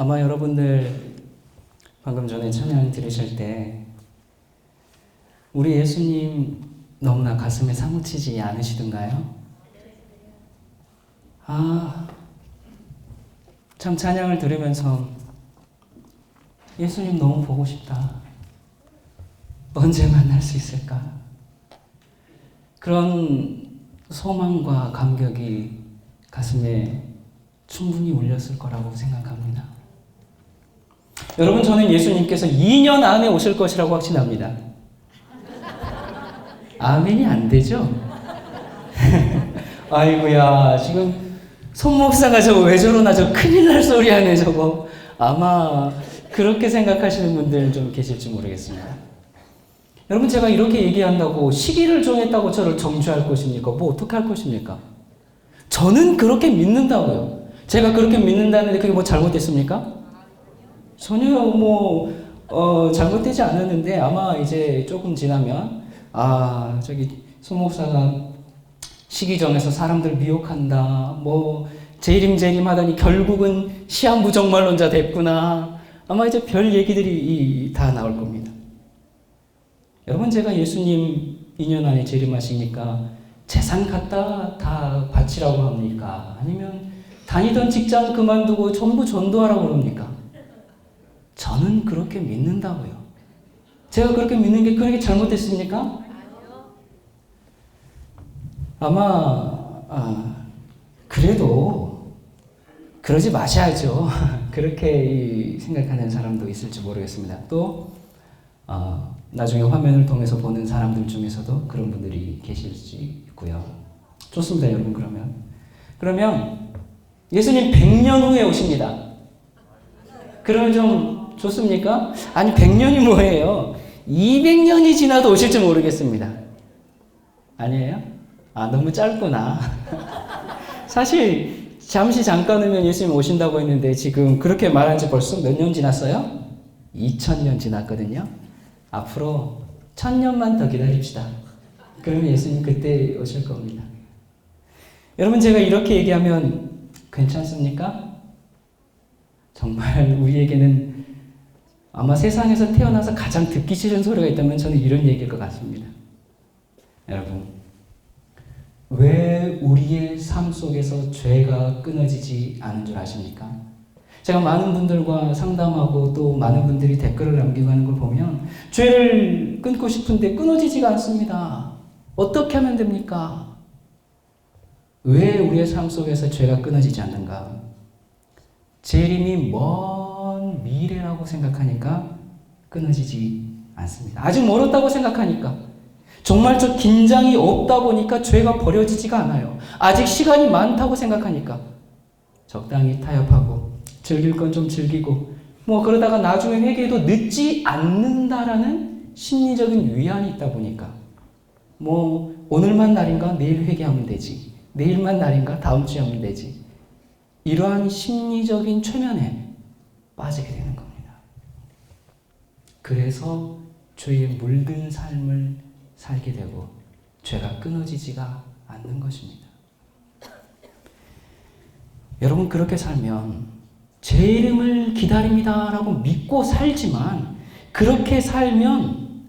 아마 여러분들 방금 전에 찬양 들으실 때 우리 예수님 너무나 가슴에 사무치지 않으시던가요? 참 찬양을 들으면서 예수님 너무 보고 싶다. 언제 만날 수 있을까? 그런 소망과 감격이 가슴에 충분히 울렸을 거라고 생각합니다. 여러분, 저는 예수님께서 2년 안에 오실 것이라고 확신합니다. 아멘이 안 되죠? 아이고야, 지금 손 목사가 저거 왜 저러나, 저 큰일 날 소리 하네 저거. 아마 그렇게 생각하시는 분들 좀 계실지 모르겠습니다. 여러분, 제가 이렇게 얘기한다고 시기를 정했다고 저를 정죄할 것입니까? 뭐 어떻게 할 것입니까? 저는 그렇게 믿는다고요. 제가 그렇게 믿는다는데 그게 뭐 잘못됐습니까? 전혀 잘못되지 않았는데, 아마 이제 조금 지나면 저기 손 목사가 시기 정해서 사람들 미혹한다, 재림 하더니 결국은 시한부정말론자 됐구나, 아마 이제 별 얘기들이 다 나올 겁니다. 여러분, 제가 예수님 2년 안에 재림하시니까 재산 갖다 다 바치라고 합니까? 아니면 다니던 직장 그만두고 전부 전도하라고 그럽니까? 저는 그렇게 믿는다고요. 제가 그렇게 믿는 게 그렇게 잘못됐습니까? 아마 그래도 그러지 마셔야죠. 그렇게 생각하는 사람도 있을지 모르겠습니다. 또 나중에 화면을 통해서 보는 사람들 중에서도 그런 분들이 계실 수 있고요. 좋습니다, 여러분. 그러면 예수님 100년 후에 오십니다. 그러면 좀 좋습니까? 아니, 100년이 뭐예요? 200년이 지나도 오실지 모르겠습니다. 아니에요? 너무 짧구나. 사실 잠깐 후면 예수님 오신다고 했는데 지금 그렇게 말한 지 벌써 몇 년 지났어요? 2000년 지났거든요. 앞으로 1000년만 더 기다립시다. 그러면 예수님 그때 오실 겁니다. 여러분, 제가 이렇게 얘기하면 괜찮습니까? 정말 우리에게는 아마 세상에서 태어나서 가장 듣기 싫은 소리가 있다면 저는 이런 얘기일 것 같습니다. 여러분, 왜 우리의 삶 속에서 죄가 끊어지지 않은 줄 아십니까? 제가 많은 분들과 상담하고 또 많은 분들이 댓글을 남기고 하는 걸 보면 죄를 끊고 싶은데 끊어지지가 않습니다. 어떻게 하면 됩니까? 왜 우리의 삶 속에서 죄가 끊어지지 않는가? 재림이 먼 미래라고 생각하니까 끊어지지 않습니다. 아직 멀었다고 생각하니까, 정말 저 긴장이 없다 보니까 죄가 버려지지가 않아요. 아직 시간이 많다고 생각하니까 적당히 타협하고 즐길 건 좀 즐기고 그러다가 나중에 회개해도 늦지 않는다라는 심리적인 위안이 있다 보니까 오늘만 날인가 내일 회개하면 되지, 내일만 날인가 다음 주에 하면 되지, 이러한 심리적인 최면에 빠지게 되는 겁니다. 그래서 죄에 물든 삶을 살게 되고 죄가 끊어지지가 않는 것입니다. 여러분, 그렇게 살면 제 이름을 기다립니다라고 믿고 살지만, 그렇게 살면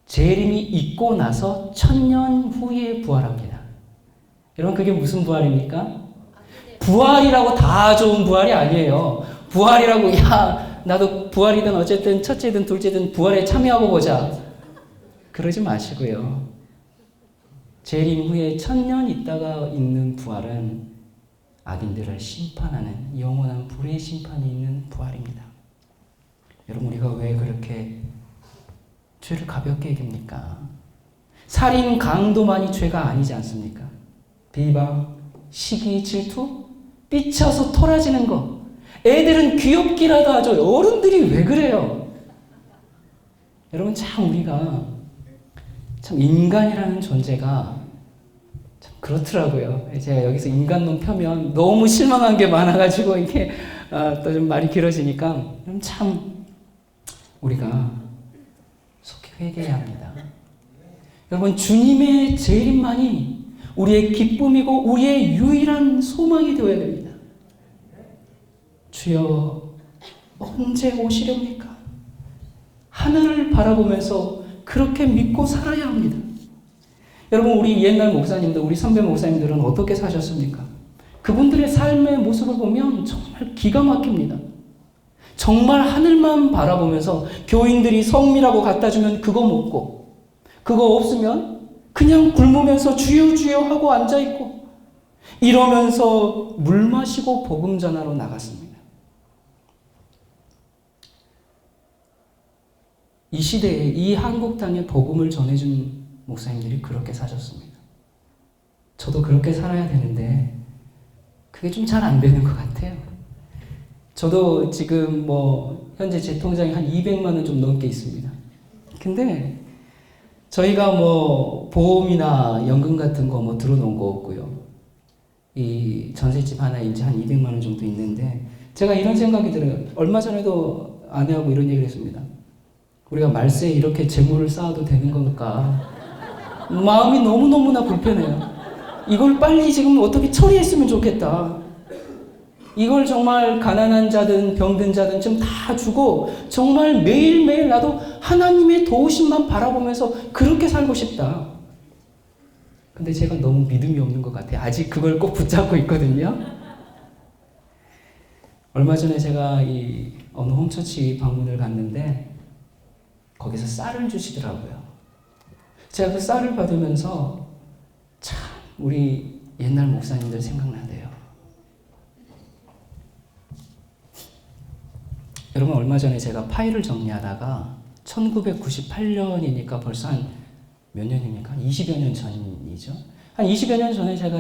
제 이름이 있고 나서 1000년 후에 부활합니다. 여러분, 그게 무슨 부활입니까? 부활이라고 다 좋은 부활이 아니에요. 부활이라고 나도 부활이든 어쨌든 첫째든 둘째든 부활에 참여하고 보자, 그러지 마시고요. 재림 후에 1000년 있다가 있는 부활은 악인들을 심판하는 영원한 불의 심판이 있는 부활입니다. 여러분, 우리가 왜 그렇게 죄를 가볍게 여깁니까? 살인, 강도만이 죄가 아니지 않습니까? 비방, 시기, 질투, 삐쳐서 토라지는 거, 애들은 귀엽기라도 하죠. 어른들이 왜 그래요? 여러분, 참 우리가 참 인간이라는 존재가 참 그렇더라고요. 제가 여기서 인간론 펴면 너무 실망한 게 많아가지고 이게 또 좀 말이 길어지니까 참 우리가 속히 회개해야 합니다. 여러분, 주님의 재림만이 우리의 기쁨이고 우리의 유일한 소망이 되어야 됩니다. 주여, 언제 오시렵니까? 하늘을 바라보면서 그렇게 믿고 살아야 합니다. 여러분, 우리 옛날 목사님들, 우리 선배 목사님들은 어떻게 사셨습니까? 그분들의 삶의 모습을 보면 정말 기가 막힙니다. 정말 하늘만 바라보면서 교인들이 성미라고 갖다 주면 그거 먹고, 그거 없으면 그냥 굶으면서 주여 주여 하고 앉아있고, 이러면서 물 마시고 복음 전하러 나갔습니다. 이 시대에 이 한국 땅에 복음을 전해준 목사님들이 그렇게 사셨습니다. 저도 그렇게 살아야 되는데 그게 좀 잘 안 되는 것 같아요. 저도 지금 현재 제 통장에 한 200만 원 좀 넘게 있습니다. 근데 저희가 보험이나 연금 같은 거 들어놓은 거 없고요. 이 전셋집 하나 이제 한 200만 원 정도 있는데, 제가 이런 생각이 들어요. 얼마 전에도 아내하고 이런 얘기를 했습니다. 우리가 말세에 이렇게 재물을 쌓아도 되는 건가? 마음이 너무너무나 불편해요. 이걸 빨리 지금 어떻게 처리했으면 좋겠다. 이걸 정말 가난한 자든 병든 자든 좀 다 주고 정말 매일매일 나도 하나님의 도우심만 바라보면서 그렇게 살고 싶다. 근데 제가 너무 믿음이 없는 것 같아요. 아직 그걸 꼭 붙잡고 있거든요. 얼마 전에 제가 이 어느 홈처치 방문을 갔는데 거기서 쌀을 주시더라고요. 제가 그 쌀을 받으면서 참 우리 옛날 목사님들 생각나네요. 여러분, 얼마 전에 제가 파일을 정리하다가 1998년이니까 벌써 한 몇 년입니까? 한 20여 년 전이죠. 한 20여 년 전에 제가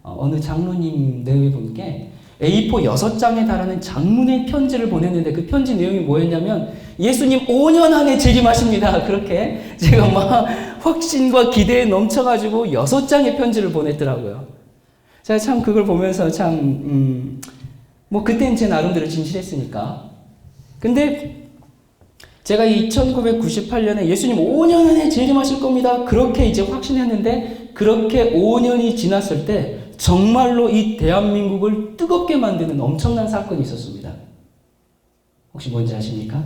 어느 장로님 네분께 A4 6장에 달하는 장문의 편지를 보냈는데, 그 편지 내용이 뭐였냐면 예수님 5년 안에 재림하십니다. 그렇게 제가 막 확신과 기대에 넘쳐가지고 6장의 편지를 보냈더라고요. 제가 참 그걸 보면서 참 그때는 제 나름대로 진실했으니까. 근데 제가 1998년에 예수님 5년 안에 재림하실 겁니다. 그렇게 이제 확신했는데, 그렇게 5년이 지났을 때 정말로 이 대한민국을 뜨겁게 만드는 엄청난 사건이 있었습니다. 혹시 뭔지 아십니까?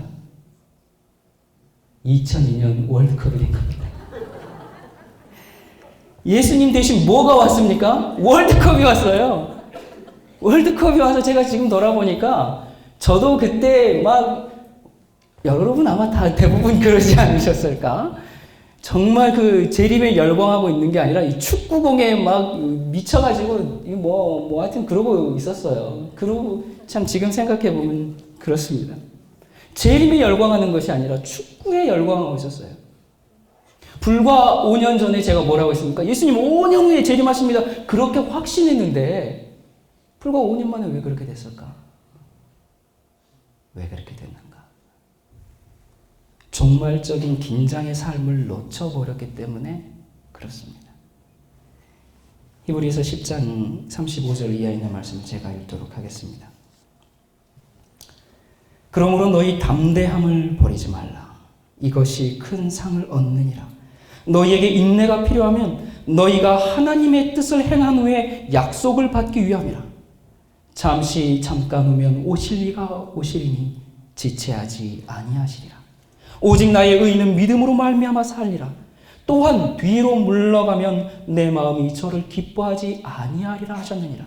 2002년 월드컵이 된 겁니다. 예수님 대신 뭐가 왔습니까? 월드컵이 왔어요. 월드컵이 와서 제가 지금 돌아보니까 저도 그때 여러분 아마 다 대부분 그러지 않으셨을까? 정말 그 재림에 열광하고 있는 게 아니라 이 축구공에 미쳐가지고 하여튼 그러고 있었어요. 그러고 참 지금 생각해보면 그렇습니다. 재림에 열광하는 것이 아니라 축구에 열광하고 있었어요. 불과 5년 전에 제가 뭐라고 했습니까? 예수님 5년 후에 재림하십니다. 그렇게 확신했는데 불과 5년 만에 왜 그렇게 됐을까? 왜 그렇게 됐는가? 종말적인 긴장의 삶을 놓쳐버렸기 때문에 그렇습니다. 히브리서 10장 35절 이하에 있는 말씀 제가 읽도록 하겠습니다. 그러므로 너희 담대함을 버리지 말라. 이것이 큰 상을 얻느니라. 너희에게 인내가 필요하면 너희가 하나님의 뜻을 행한 후에 약속을 받기 위함이라. 잠깐 후면 오실 이가 오시리니 지체하지 아니하시리라. 오직 나의 의인은 믿음으로 말미암아 살리라. 또한 뒤로 물러가면 내 마음이 저를 기뻐하지 아니하리라 하셨느니라.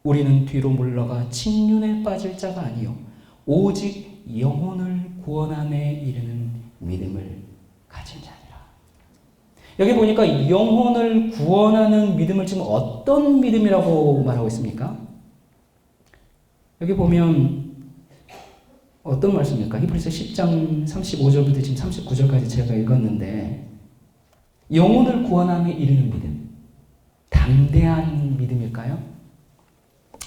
우리는 뒤로 물러가 침륜에 빠질 자가 아니요 오직 영혼을 구원함에 이르는 믿음을 가진 자니라. 여기 보니까 영혼을 구원하는 믿음을 지금 어떤 믿음이라고 말하고 있습니까? 여기 보면 어떤 말씀입니까? 히브리서 10장 35절부터 지금 39절까지 제가 읽었는데, 영혼을 구원함에 이르는 믿음, 담대한 믿음일까요?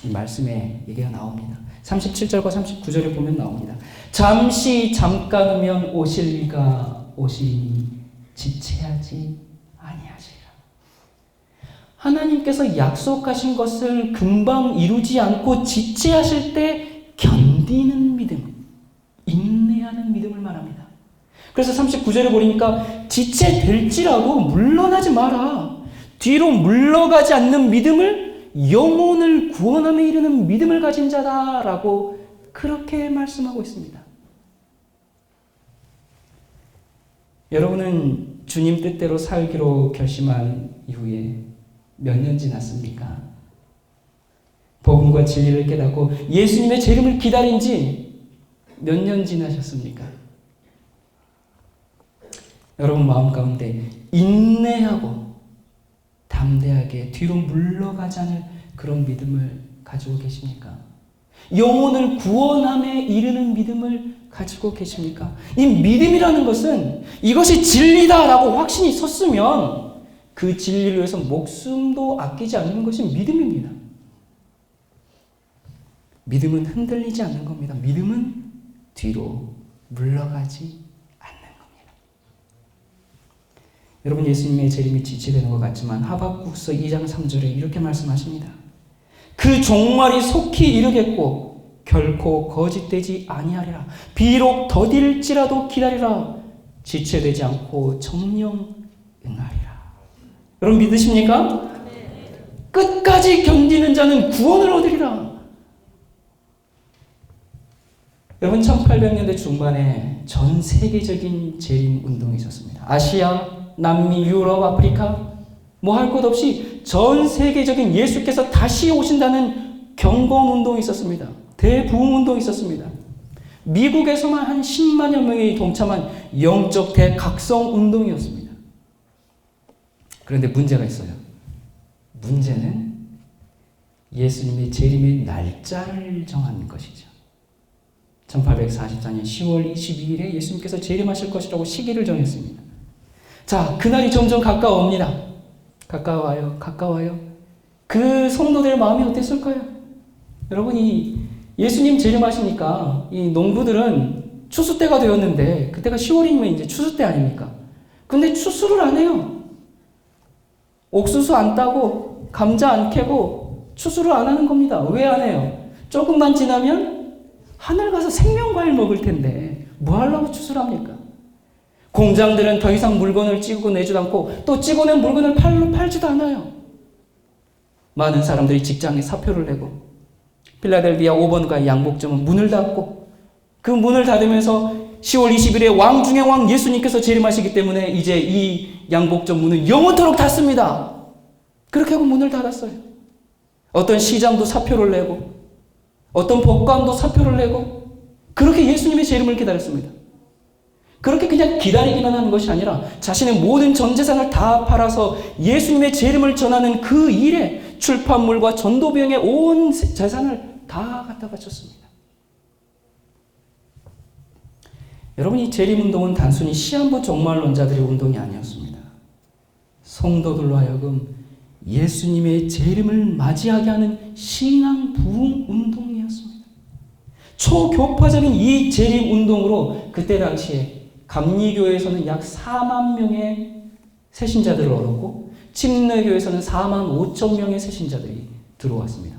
이 말씀에 얘기가 나옵니다. 37절과 39절에 보면 나옵니다. 잠깐 후면 오실 이가 오시리니 지체하지 아니하시리라. 하나님께서 약속하신 것을 금방 이루지 않고 지체하실 때 견디는 믿음, 인내하는 믿음을 말합니다. 그래서 39절에 보니까 지체될지라도 물러나지 마라. 뒤로 물러가지 않는 믿음을 영혼을 구원함에 이르는 믿음을 가진 자다라고 그렇게 말씀하고 있습니다. 여러분은 주님 뜻대로 살기로 결심한 이후에 몇 년 지났습니까? 복음과 진리를 깨닫고 예수님의 재림을 기다린 지 몇 년 지나셨습니까? 여러분 마음 가운데 인내하고 담대하게 뒤로 물러가지 않을 그런 믿음을 가지고 계십니까? 영혼을 구원함에 이르는 믿음을 가지고 계십니까? 이 믿음이라는 것은 이것이 진리다라고 확신이 섰으면 그 진리를 위해서 목숨도 아끼지 않는 것이 믿음입니다. 믿음은 흔들리지 않는 겁니다. 믿음은 뒤로 물러가지 않는 겁니다. 여러분 예수님의 재림이 지체되는 것 같지만 하박국서 2장 3절에 이렇게 말씀하십니다. 그 종말이 속히 이르겠고 결코 거짓되지 아니하리라. 비록 더딜지라도 기다리라. 지체되지 않고 정령 응하리라. 여러분 믿으십니까? 끝까지 견디는 자는 구원을 얻으리라. 여러분 1800년대 중반에 전 세계적인 재림 운동이 있었습니다. 아시아, 남미, 유럽, 아프리카 뭐 할 것 없이 전 세계적인 예수께서 다시 오신다는 경건 운동이 있었습니다. 대부흥 운동이 있었습니다. 미국에서만 한 10만여 명이 동참한 영적 대각성 운동이었습니다. 그런데 문제가 있어요. 문제는 예수님의 재림의 날짜를 정하는 것이죠. 1844년 10월 22일에 예수님께서 재림하실 것이라고 시기를 정했습니다. 자, 그날이 점점 가까워옵니다. 가까워요. 그 성도들의 마음이 어땠을까요? 여러분, 이 예수님 재림하시니까 이 농부들은 추수 때가 되었는데 그때가 10월이면 이제 추수 때 아닙니까? 근데 추수를 안 해요. 옥수수 안 따고 감자 안 캐고 추수를 안 하는 겁니다. 왜 안 해요? 조금만 지나면 하늘 가서 생명과일 먹을 텐데 뭐 하려고 추수를 합니까? 공장들은 더 이상 물건을 찍어내지도 않고 또 찍어낸 물건을 팔지도 않아요. 많은 사람들이 직장에 사표를 내고 필라델피아 5번가의 양복점은 문을 닫고 그 문을 닫으면서 10월 20일에 왕 중의 왕 예수님께서 재림하시기 때문에 이제 이 양복점 문은 영원토록 닫습니다. 그렇게 하고 문을 닫았어요. 어떤 시장도 사표를 내고 어떤 법관도 사표를 내고 그렇게 예수님의 재림을 기다렸습니다. 그렇게 그냥 기다리기만 하는 것이 아니라 자신의 모든 전 재산을 다 팔아서 예수님의 재림을 전하는 그 일에 출판물과 전도 비용에 온 재산을 다 갖다 바쳤습니다. 여러분 이 재림운동은 단순히 시한부 종말론자들의 운동이 아니었습니다. 성도들로 하여금 예수님의 재림을 맞이하게 하는 신앙 부흥 운동이었습니다. 초교파적인 이 재림 운동으로 그때 당시에 감리교회에서는 약 4만 명의 새신자들을 얻었고 침례교회에서는 4만 5천 명의 새신자들이 들어왔습니다.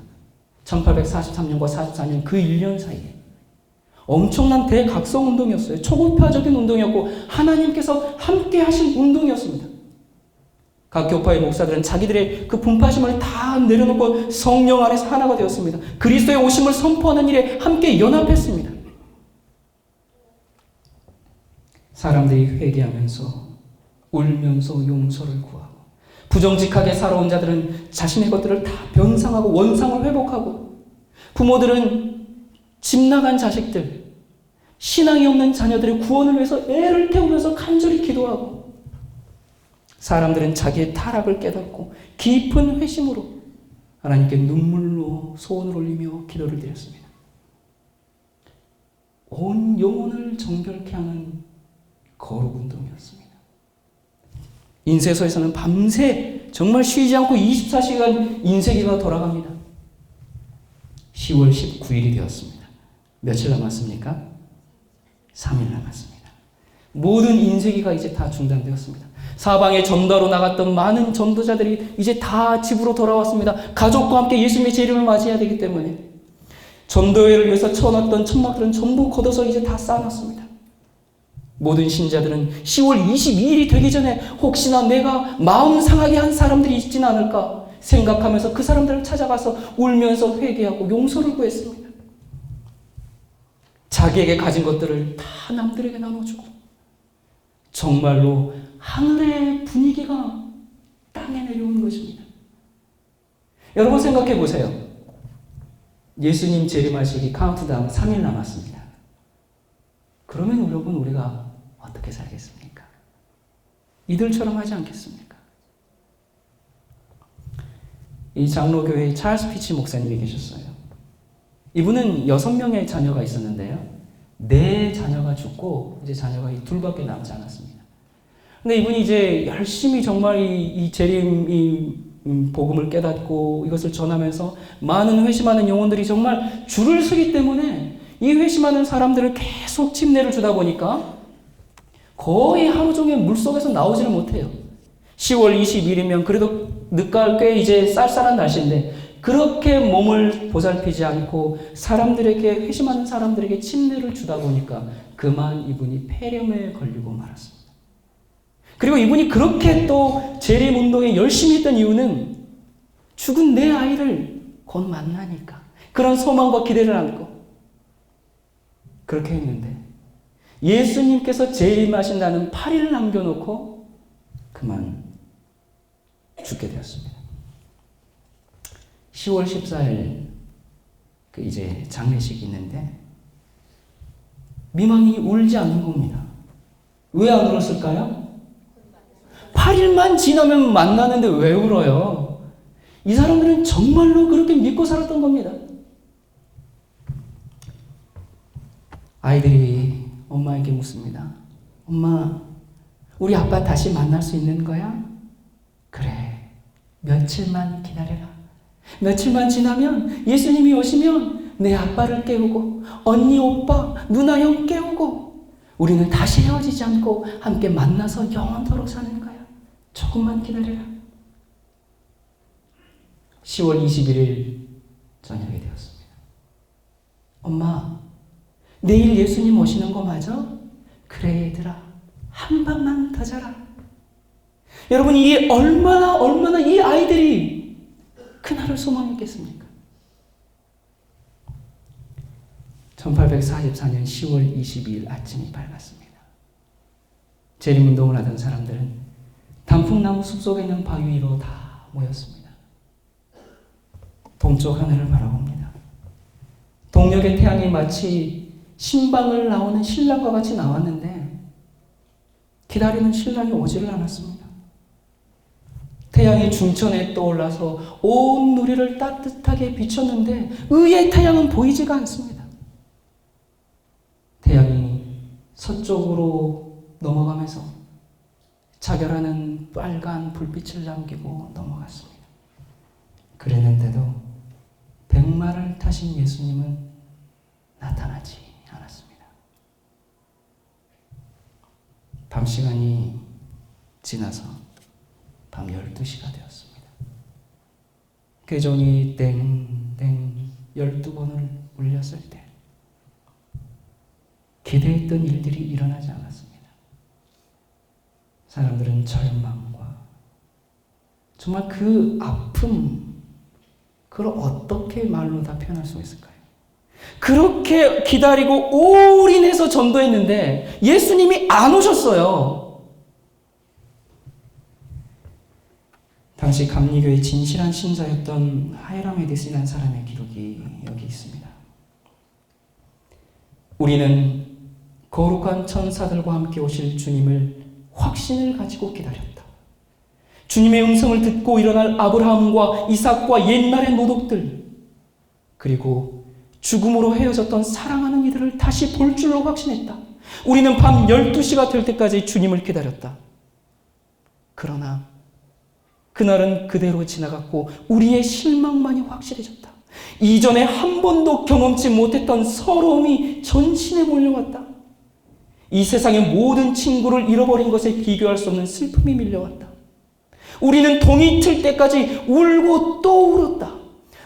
1843년과 44년 그 1년 사이에 엄청난 대각성 운동이었어요. 초교파적인 운동이었고 하나님께서 함께 하신 운동이었습니다. 각 교파의 목사들은 자기들의 그 분파심을 다 내려놓고 성령 안에서 하나가 되었습니다. 그리스도의 오심을 선포하는 일에 함께 연합했습니다. 사람들이 회개하면서 울면서 용서를 구하고 부정직하게 살아온 자들은 자신의 것들을 다 변상하고 원상을 회복하고 부모들은 집 나간 자식들, 신앙이 없는 자녀들의 구원을 위해서 애를 태우면서 간절히 기도하고 사람들은 자기의 타락을 깨닫고 깊은 회심으로 하나님께 눈물로 소원을 올리며 기도를 드렸습니다. 온 영혼을 정결케 하는 거룩 운동이었습니다. 인쇄소에서는 밤새 정말 쉬지 않고 24시간 인쇄기가 돌아갑니다. 10월 19일이 되었습니다. 며칠 남았습니까? 3일 남았습니다. 모든 인쇄기가 이제 다 중단되었습니다. 사방에 전도하러 나갔던 많은 전도자들이 이제 다 집으로 돌아왔습니다. 가족과 함께 예수님의 재림을 맞이해야 되기 때문에 전도회를 위해서 쳐놨던 천막들은 전부 걷어서 이제 다 쌓아놨습니다. 모든 신자들은 10월 22일이 되기 전에 혹시나 내가 마음 상하게 한 사람들이 있지는 않을까 생각하면서 그 사람들을 찾아가서 울면서 회개하고 용서를 구했습니다. 자기에게 가진 것들을 다 남들에게 나눠주고 정말로 하늘의 분위기가 땅에 내려오는 것입니다. 여러분 생각해 보세요. 예수님 재림하시기 카운트다운 3일 남았습니다. 그러면 여러분 우리가 어떻게 살겠습니까? 이들처럼 하지 않겠습니까? 이 장로교회의 찰스 피치 목사님이 계셨어요. 이분은 6명의 자녀가 있었는데요. 4자녀가 죽고 이제 자녀가 이 2밖에 남지 않았습니다. 근데 이분이 이제 열심히 정말 이 재림 복음을 깨닫고 이것을 전하면서 많은 회심하는 영혼들이 정말 줄을 서기 때문에 이 회심하는 사람들을 계속 침례를 주다 보니까 거의 하루 종일 물속에서 나오지를 못해요. 10월 20일이면 그래도 늦가을 꽤 이제 쌀쌀한 날씨인데 그렇게 몸을 보살피지 않고 사람들에게 회심하는 사람들에게 침례를 주다 보니까 그만 이분이 폐렴에 걸리고 말았습니다. 그리고 이분이 그렇게 또 재림운동에 열심히 했던 이유는 죽은 내 아이를 곧 만나니까 그런 소망과 기대를 안고 그렇게 했는데 예수님께서 재림하신다는 8일 남겨놓고 그만 죽게 되었습니다. 10월 14일 이제 장례식이 있는데 미망이 울지 않는 겁니다. 왜 안 울었을까요? 8일만 지나면 만나는데 왜 울어요? 이 사람들은 정말로 그렇게 믿고 살았던 겁니다. 아이들이 엄마에게 묻습니다. 엄마, 우리 아빠 다시 만날 수 있는 거야? 그래, 며칠만 기다려라. 며칠만 지나면 예수님이 오시면 내 아빠를 깨우고 언니, 오빠, 누나, 형 깨우고 우리는 다시 헤어지지 않고 함께 만나서 영원토록 사는 거야. 조금만 기다려라. 10월 21일 저녁이 되었습니다. 엄마, 내일 예수님 오시는 거 맞아? 그래 얘들아, 한 밤만 더 자라. 여러분, 이 얼마나 이 아이들이 그날을 소망했겠습니까? 1844년 10월 22일 아침이 밝았습니다. 재림운동을 하던 사람들은 단풍나무 숲속에 있는 바위 위로 다 모였습니다. 동쪽 하늘을 바라봅니다. 동력의 태양이 마치 신방을 나오는 신랑과 같이 나왔는데 기다리는 신랑이 오지를 않았습니다. 태양이 중천에 떠올라서 온 누리를 따뜻하게 비췄는데 의의 태양은 보이지가 않습니다. 태양이 서쪽으로 넘어가면서 자결하는 빨간 불빛을 남기고 넘어갔습니다. 그랬는데도 백마를 타신 예수님은 나타나지 않았습니다. 밤 시간이 지나서 밤 12시가 되었습니다. 궤종이 땡땡 12번을 울렸을 때 기대했던 일들이 일어나지 않았습니다. 사람들은 절망과 정말 그 아픔, 그걸 어떻게 말로 다 표현할 수 있을까요? 그렇게 기다리고 올인해서 전도했는데 예수님이 안 오셨어요. 당시 감리교의 진실한 신자였던 하이람 에디슨이라는 사람의 기록이 여기 있습니다. 우리는 거룩한 천사들과 함께 오실 주님을 확신을 가지고 기다렸다. 주님의 음성을 듣고 일어날 아브라함과 이삭과 옛날의 노독들, 그리고 죽음으로 헤어졌던 사랑하는 이들을 다시 볼 줄로 확신했다. 우리는 밤 12시가 될 때까지 주님을 기다렸다. 그러나 그날은 그대로 지나갔고 우리의 실망만이 확실해졌다. 이전에 한 번도 경험치 못했던 서러움이 전신에 몰려왔다. 이 세상의 모든 친구를 잃어버린 것에 비교할 수 없는 슬픔이 밀려왔다. 우리는 동이 틀 때까지 울고 또 울었다.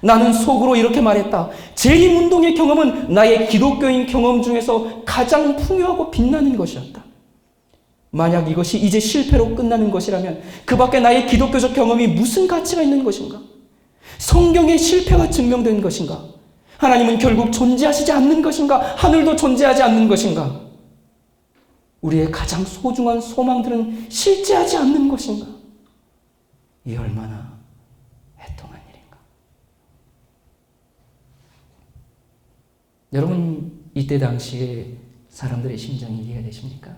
나는 속으로 이렇게 말했다. 재림운동의 경험은 나의 기독교인 경험 중에서 가장 풍요하고 빛나는 것이었다. 만약 이것이 이제 실패로 끝나는 것이라면 그 밖에 나의 기독교적 경험이 무슨 가치가 있는 것인가? 성경의 실패가 증명된 것인가? 하나님은 결국 존재하시지 않는 것인가? 하늘도 존재하지 않는 것인가? 우리의 가장 소중한 소망들은 실제하지 않는 것인가? 이 얼마나 애통한 일인가? 여러분, 이때 당시에 사람들의 심정이 이해가 되십니까?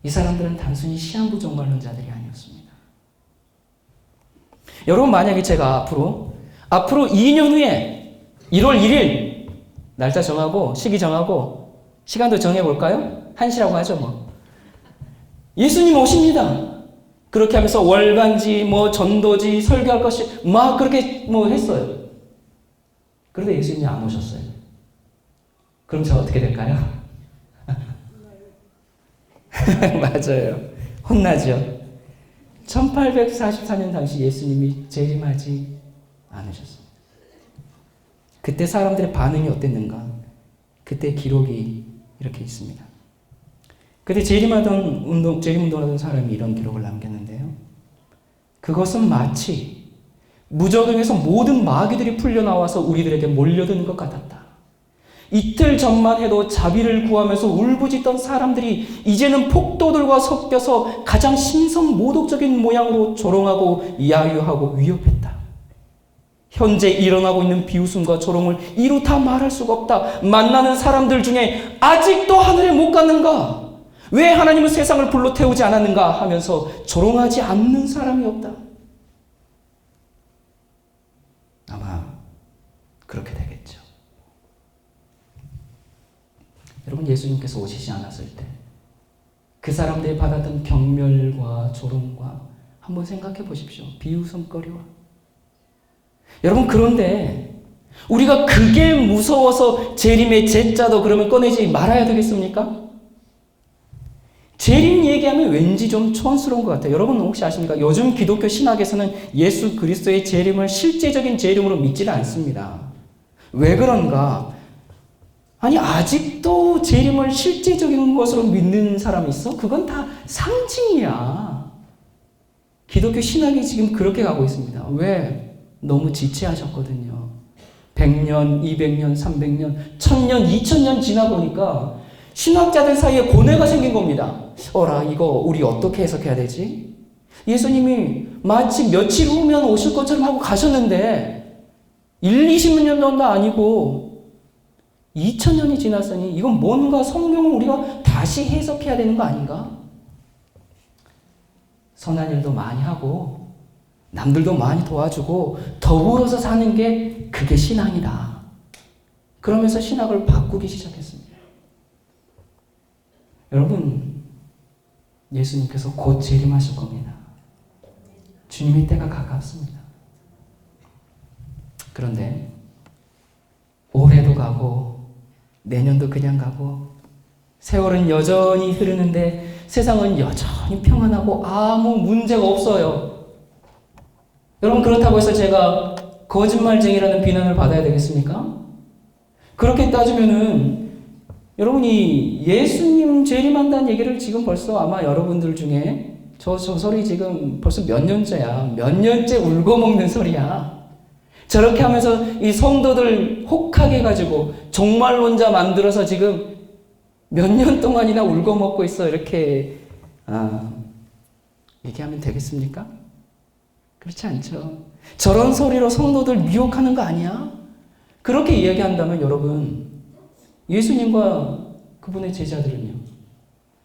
이 사람들은 단순히 시한부 종말론자들이 아니었습니다. 여러분, 만약에 제가 앞으로 2년 후에 1월 1일 날짜 정하고 시기 정하고 시간도 정해볼까요? 1시라고 하죠 뭐. 예수님 오십니다. 그렇게 하면서 월반지 전도지 설교할 것이 막 그렇게 했어요. 그런데 예수님이 안 오셨어요. 그럼 저 어떻게 될까요? 맞아요. 혼나죠. 1844년 당시 예수님이 재림하지 않으셨습니다. 그때 사람들의 반응이 어땠는가? 그때 기록이 이렇게 있습니다. 그때 재림운동하던 사람이 이런 기록을 남겼는데요. 그것은 마치 무저갱에서 모든 마귀들이 풀려나와서 우리들에게 몰려드는 것 같았다. 이틀 전만 해도 자비를 구하면서 울부짖던 사람들이 이제는 폭도들과 섞여서 가장 신성모독적인 모양으로 조롱하고 야유하고 위협했다. 현재 일어나고 있는 비웃음과 조롱을 이루 다 말할 수가 없다. 만나는 사람들 중에 아직도 하늘에 못 갔는가? 왜 하나님은 세상을 불로 태우지 않았는가? 하면서 조롱하지 않는 사람이 없다. 아마 그렇게 되겠죠. 여러분, 예수님께서 오시지 않았을 때 그 사람들이 받았던 경멸과 조롱과 한번 생각해 보십시오. 비웃음거리와. 여러분, 그런데 우리가 그게 무서워서 재림의 제자도 그러면 꺼내지 말아야 되겠습니까? 재림 얘기하면 왠지 좀 촌스러운 것 같아요. 여러분 혹시 아십니까? 요즘 기독교 신학에서는 예수 그리스도의 재림을 실제적인 재림으로 믿지를 않습니다. 왜 그런가? 아니, 아직도 재림을 실제적인 것으로 믿는 사람이 있어? 그건 다 상징이야. 기독교 신학이 지금 그렇게 가고 있습니다. 왜? 너무 지체하셨거든요. 100년, 200년, 300년, 1000년, 2000년 지나 보니까 신학자들 사이에 고뇌가 생긴 겁니다. 이거 우리 어떻게 해석해야 되지? 예수님이 마치 며칠 후면 오실 것처럼 하고 가셨는데 20년 전도 아니고 2000년이 지났으니 이건 뭔가 성경을 우리가 다시 해석해야 되는 거 아닌가? 선한 일도 많이 하고 남들도 많이 도와주고 더불어서 사는 게 그게 신앙이다. 그러면서 신학을 바꾸기 시작했습니다. 여러분, 예수님께서 곧 재림하실 겁니다. 주님의 때가 가깝습니다. 그런데 올해도 가고 내년도 그냥 가고 세월은 여전히 흐르는데 세상은 여전히 평안하고 아무 문제가 없어요. 여러분, 그렇다고 해서 제가 거짓말쟁이라는 비난을 받아야 되겠습니까? 그렇게 따지면은 여러분이 예수님 재림한다는 얘기를 지금 벌써 아마 여러분들 중에 저 소리 지금 벌써 몇 년째야. 몇 년째 울고 먹는 소리야. 저렇게 하면서 이 성도들 혹하게 해가지고 종말론자 만들어서 지금 몇 년 동안이나 울고 먹고 있어. 이렇게 얘기하면 되겠습니까? 그렇지 않죠. 저런 소리로 성도들 미혹하는 거 아니야? 그렇게 이야기한다면 여러분, 예수님과 그분의 제자들은요,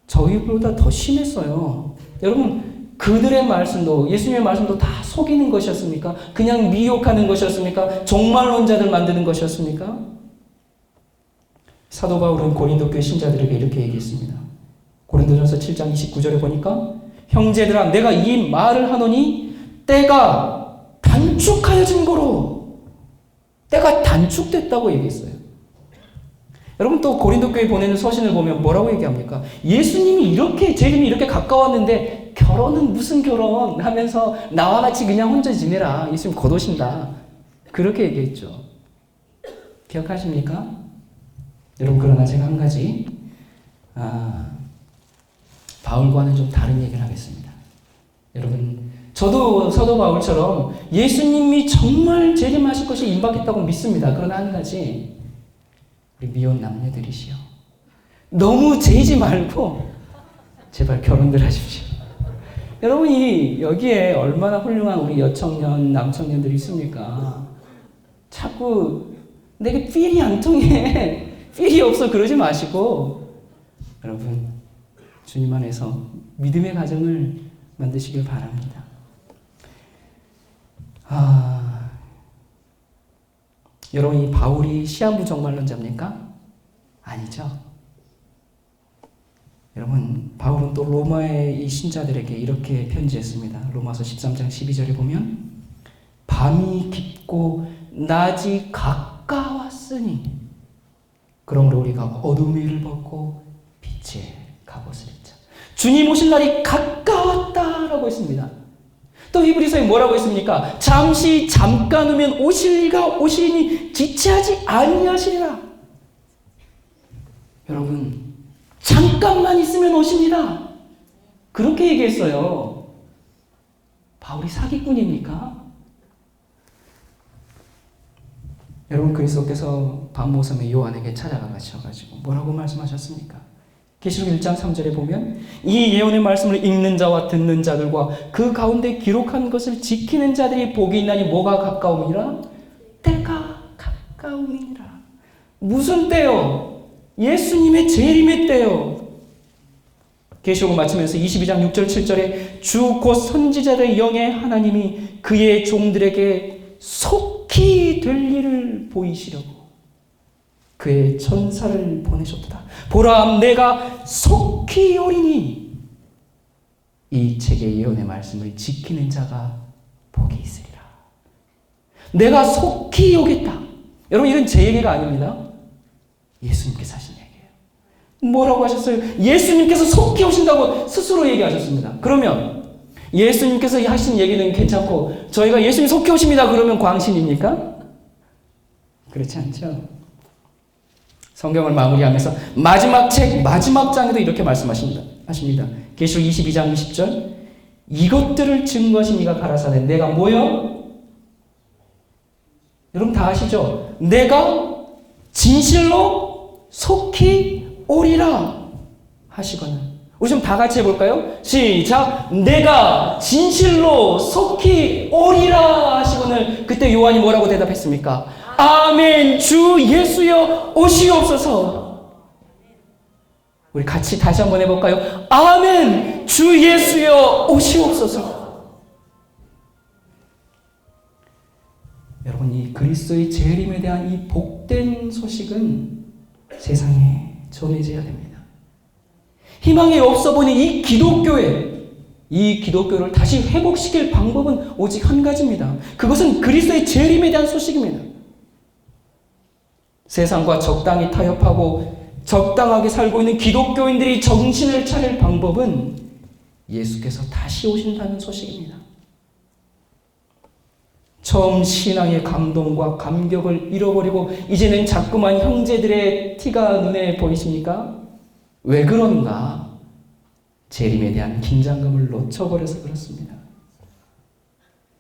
저희보다 더 심했어요. 여러분, 그들의 말씀도, 예수님의 말씀도 다 속이는 것이었습니까? 그냥 미혹하는 것이었습니까? 종말론자들 만드는 것이었습니까? 사도 바울은 고린도 교회 신자들에게 이렇게 얘기했습니다. 고린도전서 7장 29절에 보니까 형제들아, 내가 이 말을 하노니 때가 단축하여진 거로, 때가 단축됐다고 얘기했어요. 여러분, 또 고린도 교회 보내는 서신을 보면 뭐라고 얘기합니까? 예수님이 이렇게, 재림이 이렇게 가까웠는데 결혼은 무슨 결혼 하면서 나와 같이 그냥 혼자 지내라. 예수님 곧 오신다. 그렇게 얘기했죠. 기억하십니까? 여러분, 그러나 제가 한 가지 바울과는 좀 다른 얘기를 하겠습니다. 여러분, 저도 사도 바울처럼 예수님이 정말 재림하실 것이 임박했다고 믿습니다. 그러나 한 가지, 우리 미혼 남녀들이시여, 너무 재지 말고 제발 결혼들 하십시오. 여러분이 여기에 얼마나 훌륭한 우리 여청년, 남청년들이 있습니까? 자꾸 내게 필이 안 통해, 필이 없어 그러지 마시고, 여러분 주님 안에서 믿음의 가정을 만드시길 바랍니다. 여러분, 이 바울이 시한부 정말론자입니까? 아니죠. 여러분, 바울은 또 로마의 이 신자들에게 이렇게 편지했습니다. 로마서 13장 12절에 보면 밤이 깊고 낮이 가까웠으니 그러므로 우리가 어둠의 일을 벗고 빛의 갑옷을 입자. 주님 오실 날이 가까웠다라고 했습니다. 또 히브리서에 뭐라고 했습니까? 잠시 잠깐 후면 오실 이가 오시니 지체하지 아니하시리라. 여러분, 잠깐만 있으면 오십니다. 그렇게 얘기했어요. 바울이 사기꾼입니까? 여러분, 그리스도께서 밤모섬에 요한에게 찾아가셔가지고 뭐라고 말씀하셨습니까? 계시록 1장 3절에 보면 이 예언의 말씀을 읽는 자와 듣는 자들과 그 가운데 기록한 것을 지키는 자들이 복이 있나니 뭐가 가까움이라? 때가 가까움이라. 무슨 때요? 예수님의 재림의 때요. 계시록을 마치면서 22장 6절 7절에 주 곧 선지자들의 영의 하나님이 그의 종들에게 속히 될 일을 보이시려고 그의 천사를 보내셨도다. 보라, 내가 속히 오리니 이 책의 예언의 말씀을 지키는 자가 복이 있으리라. 내가 속히 오겠다. 여러분, 이건 제 얘기가 아닙니다. 예수님께서 하신 얘기예요. 뭐라고 하셨어요? 예수님께서 속히 오신다고 스스로 얘기하셨습니다. 그러면 예수님께서 하신 얘기는 괜찮고 저희가 예수님 속히 오십니다 그러면 광신입니까? 그렇지 않죠. 성경을 마무리하면서 마지막 책 마지막 장에도 이렇게 말씀하십니다. 계시록 22장 20절 이것들을 증거하신 이가 가라사대 내가 뭐요? 여러분 다 아시죠? 내가 진실로 속히 오리라 하시거늘. 우리 좀 다 같이 해볼까요? 시작! 내가 진실로 속히 오리라 하시거늘. 그때 요한이 뭐라고 대답했습니까? 아멘, 주 예수여 오시옵소서. 우리 같이 다시 한번 해볼까요? 아멘, 주 예수여 오시옵소서. 여러분, 이 그리스도의 재림에 대한 이 복된 소식은 세상에 전해져야 됩니다. 희망이 없어 보이는 이 기독교를 다시 회복시킬 방법은 오직 한 가지입니다. 그것은 그리스도의 재림에 대한 소식입니다. 세상과 적당히 타협하고 적당하게 살고 있는 기독교인들이 정신을 차릴 방법은 예수께서 다시 오신다는 소식입니다. 처음 신앙의 감동과 감격을 잃어버리고 이제는 자꾸만 형제들의 티가 눈에 보이십니까? 왜 그런가? 재림에 대한 긴장감을 놓쳐버려서 그렇습니다.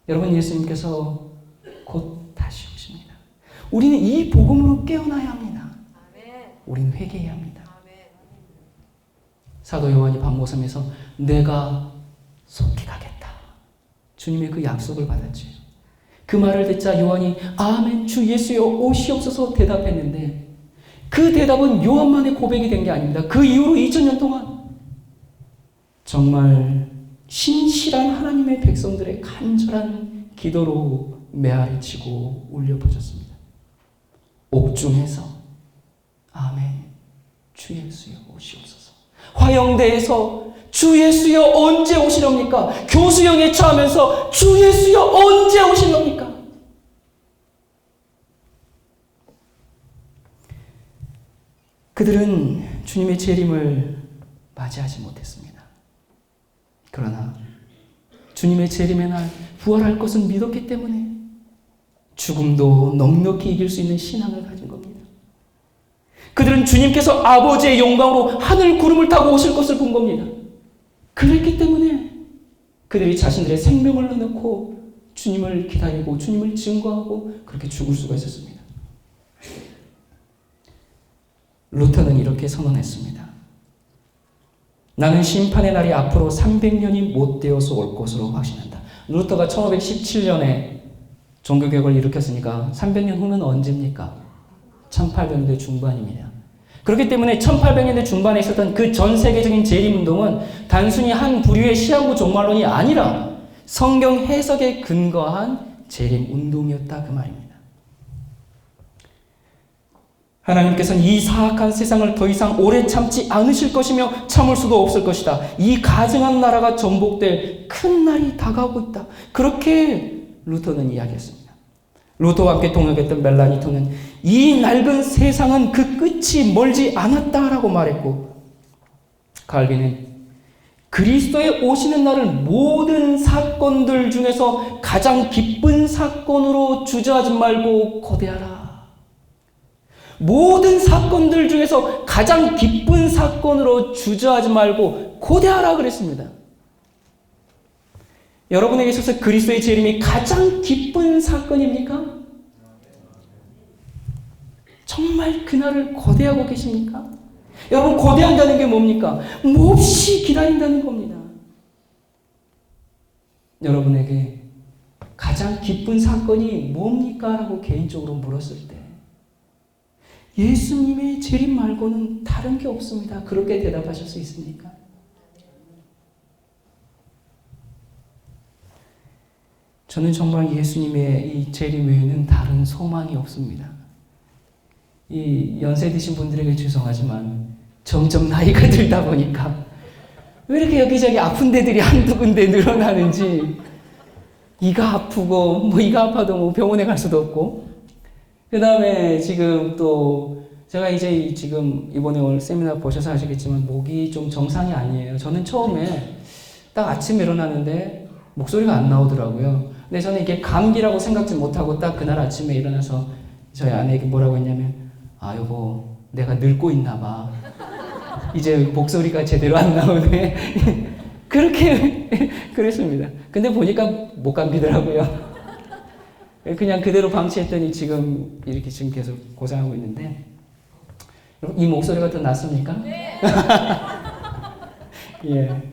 여러분, 예수님께서 곧 다시 오십니다. 우리는 이 복음으로 깨어나야 합니다. 우리는 회개해야 합니다. 사도 요한이 밤모섬에서 내가 속히 가겠다. 주님의 그 약속을 받았죠. 그 말을 듣자 요한이 아멘, 주 예수여 오시옵소서 대답했는데 그 대답은 요한만의 고백이 된 게 아닙니다. 그 이후로 2000년 동안 정말 신실한 하나님의 백성들의 간절한 기도로 메아리치고 울려 퍼졌습니다. 옥중에서 아멘, 주 예수여 오시옵소서. 화영대에서 주 예수여 언제 오시렵니까? 교수형에 처하면서 주 예수여 언제 오시렵니까? 그들은 주님의 재림을 맞이하지 못했습니다. 그러나 주님의 재림의 날 부활할 것은 믿었기 때문에 죽음도 넉넉히 이길 수 있는 신앙을 가진 겁니다. 그들은 주님께서 아버지의 영광으로 하늘 구름을 타고 오실 것을 본 겁니다. 그랬기 때문에 그들이 자신들의 생명을 넣고 주님을 기다리고 주님을 증거하고 그렇게 죽을 수가 있었습니다. 루터는 이렇게 선언했습니다. 나는 심판의 날이 앞으로 300년이 못 되어서 올 것으로 확신한다. 루터가 1517년에 종교개혁을 일으켰으니까 300년 후는 언제입니까? 1800년대 중반입니다. 그렇기 때문에 1800년대 중반에 있었던 그 전 세계적인 재림운동은 단순히 한 부류의 시한부 종말론이 아니라 성경 해석에 근거한 재림운동이었다 그 말입니다. 하나님께서는 이 사악한 세상을 더 이상 오래 참지 않으실 것이며 참을 수도 없을 것이다. 이 가증한 나라가 전복될 큰 날이 다가오고 있다. 그렇게 루터는 이야기했습니다. 루터와 함께 동역했던 멜라니토는 이 낡은 세상은 그 끝이 멀지 않았다라고 말했고, 칼빈은 그리스도의 오시는 날을 모든 사건들 중에서 가장 기쁜 사건으로 주저하지 말고 고대하라. 모든 사건들 중에서 가장 기쁜 사건으로 주저하지 말고 고대하라 그랬습니다. 여러분에게 있어서 그리스도의 재림이 가장 기쁜 사건입니까? 정말 그날을 고대하고 계십니까? 여러분, 고대한다는 게 뭡니까? 몹시 기다린다는 겁니다. 여러분에게 가장 기쁜 사건이 뭡니까? 라고 개인적으로 물었을 때 예수님의 재림 말고는 다른 게 없습니다. 그렇게 대답하실 수 있습니까? 저는 정말 예수님의 이 재림 외에는 다른 소망이 없습니다. 이 연세 드신 분들에게 죄송하지만 점점 나이가 들다 보니까 왜 이렇게 여기저기 아픈 데들이 한두 군데 늘어나는지, 이가 아프고 뭐 이가 아파도 뭐 병원에 갈 수도 없고, 그 다음에 지금 또 제가 이제 지금 이번에 올 세미나 보셔서 아시겠지만 목이 좀 정상이 아니에요. 저는 처음에 딱 아침에 일어나는데 목소리가 안 나오더라고요. 근데 저는 이게 감기라고 생각지 못하고 딱 그날 아침에 일어나서 저희 아내에게 뭐라고 했냐면, 아 여보 내가 늙고 있나 봐. 이제 목소리가 제대로 안 나오네. 그렇게 그랬습니다. 근데 보니까 못 감기더라고요. 그냥 그대로 방치했더니 지금 이렇게 지금 계속 고생하고 있는데, 이 목소리가 더 낫습니까? 네. 예.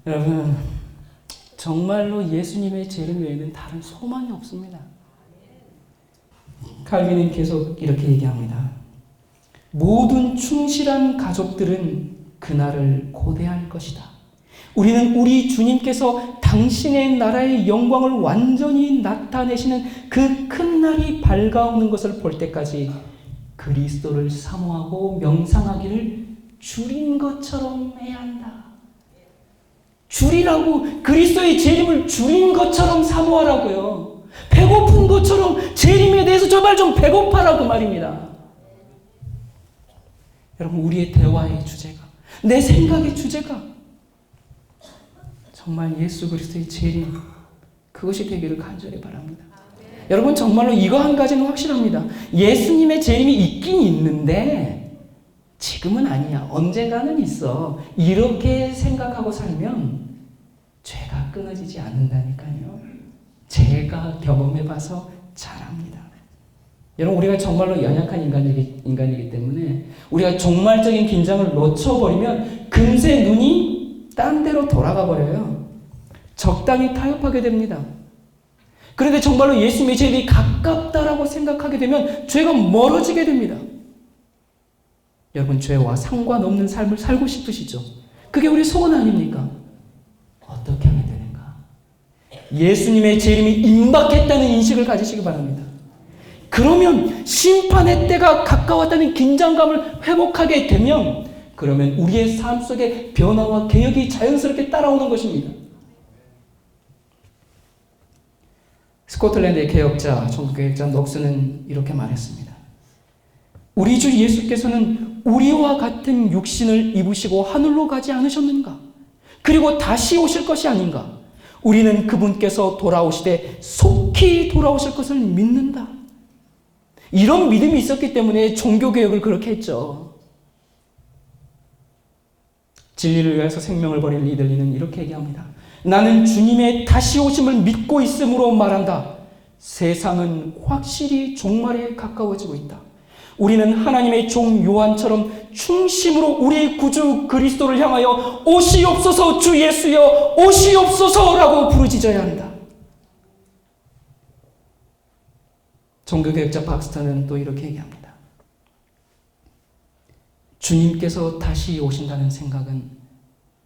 여러분, 정말로 예수님의 재림 외에는 다른 소망이 없습니다. 칼빈은 계속 이렇게 얘기합니다. 모든 충실한 가족들은 그날을 고대할 것이다. 우리는 우리 주님께서 당신의 나라의 영광을 완전히 나타내시는 그 큰 날이 밝아오는 것을 볼 때까지 그리스도를 사모하고 명상하기를 주린 것처럼 해야 한다. 주리라고, 그리스도의 재림을 주린 것처럼 사모하라고요. 배고픈 것처럼 재림에 대해서 제발 좀 배고파라고 말입니다. 여러분, 우리의 대화의 주제가, 내 생각의 주제가 정말 예수 그리스도의 재림, 그것이 되기를 간절히 바랍니다. 여러분, 정말로 이거 한 가지는 확실합니다. 예수님의 재림이 있긴 있는데 지금은 아니야. 언젠가는 있어. 이렇게 생각하고 살면 죄가 끊어지지 않는다니까요. 제가 경험해봐서 잘 압니다. 여러분, 우리가 정말로 연약한 인간이기 때문에 우리가 종말적인 긴장을 놓쳐버리면 금세 눈이 딴 데로 돌아가 버려요. 적당히 타협하게 됩니다. 그런데 정말로 예수님의 재림이 가깝다라고 생각하게 되면 죄가 멀어지게 됩니다. 여러분, 죄와 상관없는 삶을 살고 싶으시죠? 그게 우리 소원 아닙니까? 어떻게 하면 되는가? 예수님의 재림이 임박했다는 인식을 가지시기 바랍니다. 그러면 심판의 때가 가까웠다는 긴장감을 회복하게 되면, 그러면 우리의 삶 속에 변화와 개혁이 자연스럽게 따라오는 것입니다. 스코틀랜드의 개혁자, 종교개혁자 넉스는 이렇게 말했습니다. 우리 주 예수께서는 우리와 같은 육신을 입으시고 하늘로 가지 않으셨는가? 그리고 다시 오실 것이 아닌가? 우리는 그분께서 돌아오시되 속히 돌아오실 것을 믿는다. 이런 믿음이 있었기 때문에 종교개혁을 그렇게 했죠. 진리를 위해서 생명을 버린 리들리는 이렇게 얘기합니다. 나는 주님의 다시 오심을 믿고 있음으로 말한다. 세상은 확실히 종말에 가까워지고 있다. 우리는 하나님의 종 요한처럼 충심으로 우리 구주 그리스도를 향하여 오시옵소서 주 예수여 오시옵소서라고 부르짖어야 한다. 종교개혁자 박스터는 또 이렇게 얘기합니다. 주님께서 다시 오신다는 생각은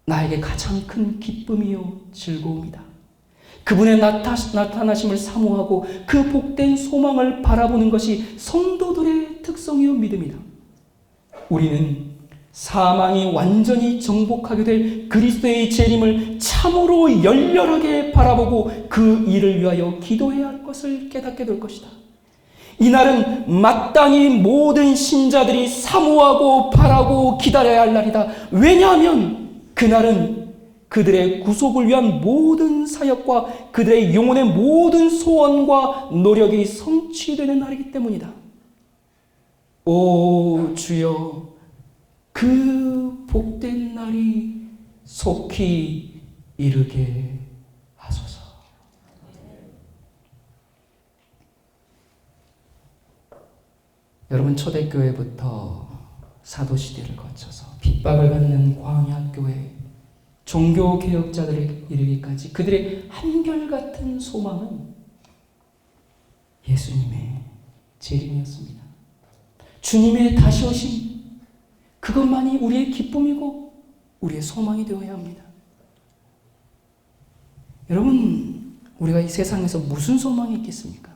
나에게 가장 큰 기쁨이요 즐거움이다. 그분의 나타나심을 사모하고 그 복된 소망을 바라보는 것이 성도들의 특성이요 믿음이다. 우리는 사망이 완전히 정복하게 될 그리스도의 재림을 참으로 열렬하게 바라보고 그 일을 위하여 기도해야 할 것을 깨닫게 될 것이다. 이날은 마땅히 모든 신자들이 사모하고 바라고 기다려야 할 날이다. 왜냐하면 그날은 그들의 구속을 위한 모든 사역과 그들의 영혼의 모든 소원과 노력이 성취되는 날이기 때문이다. 오 주여, 그 복된 날이 속히 이르게 하소서. 여러분, 초대교회부터 사도시대를 거쳐서 핍박을 받는 광야교회, 종교개혁자들에 이르기까지 그들의 한결같은 소망은 예수님의 재림이었습니다. 주님의 다시 오심, 그것만이 우리의 기쁨이고 우리의 소망이 되어야 합니다. 여러분, 우리가 이 세상에서 무슨 소망이 있겠습니까?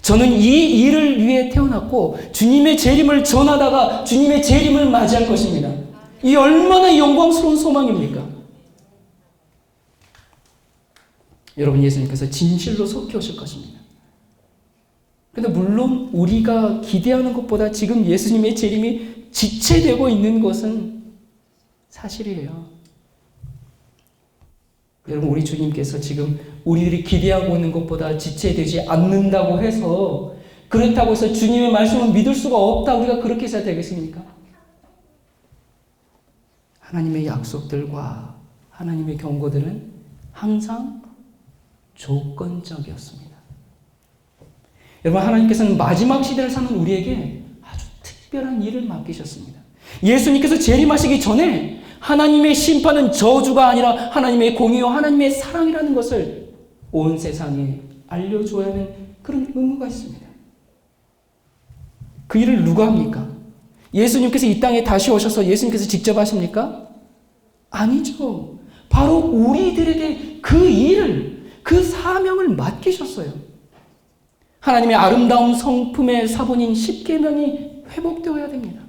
저는 이 일을 위해 태어났고 주님의 재림을 전하다가 주님의 재림을 맞이할 것입니다. 이 얼마나 영광스러운 소망입니까? 여러분, 예수님께서 진실로 속히 오실 것입니다. 그런데 물론 우리가 기대하는 것보다 지금 예수님의 재림이 지체되고 있는 것은 사실이에요. 여러분, 우리 주님께서 지금 우리들이 기대하고 있는 것보다 지체되지 않는다고 해서, 그렇다고 해서 주님의 말씀을 믿을 수가 없다, 우리가 그렇게 해서 되겠습니까? 하나님의 약속들과 하나님의 경고들은 항상 조건적이었습니다. 여러분, 하나님께서는 마지막 시대를 사는 우리에게 아주 특별한 일을 맡기셨습니다. 예수님께서 재림하시기 전에 하나님의 심판은 저주가 아니라 하나님의 공의와 하나님의 사랑이라는 것을 온 세상에 알려줘야 하는 그런 의무가 있습니다. 그 일을 누가 합니까? 예수님께서 이 땅에 다시 오셔서 예수님께서 직접 하십니까? 아니죠. 바로 우리들에게 그 일을, 그 사명을 맡기셨어요. 하나님의 아름다운 성품의 사본인 십계명이 회복되어야 됩니다.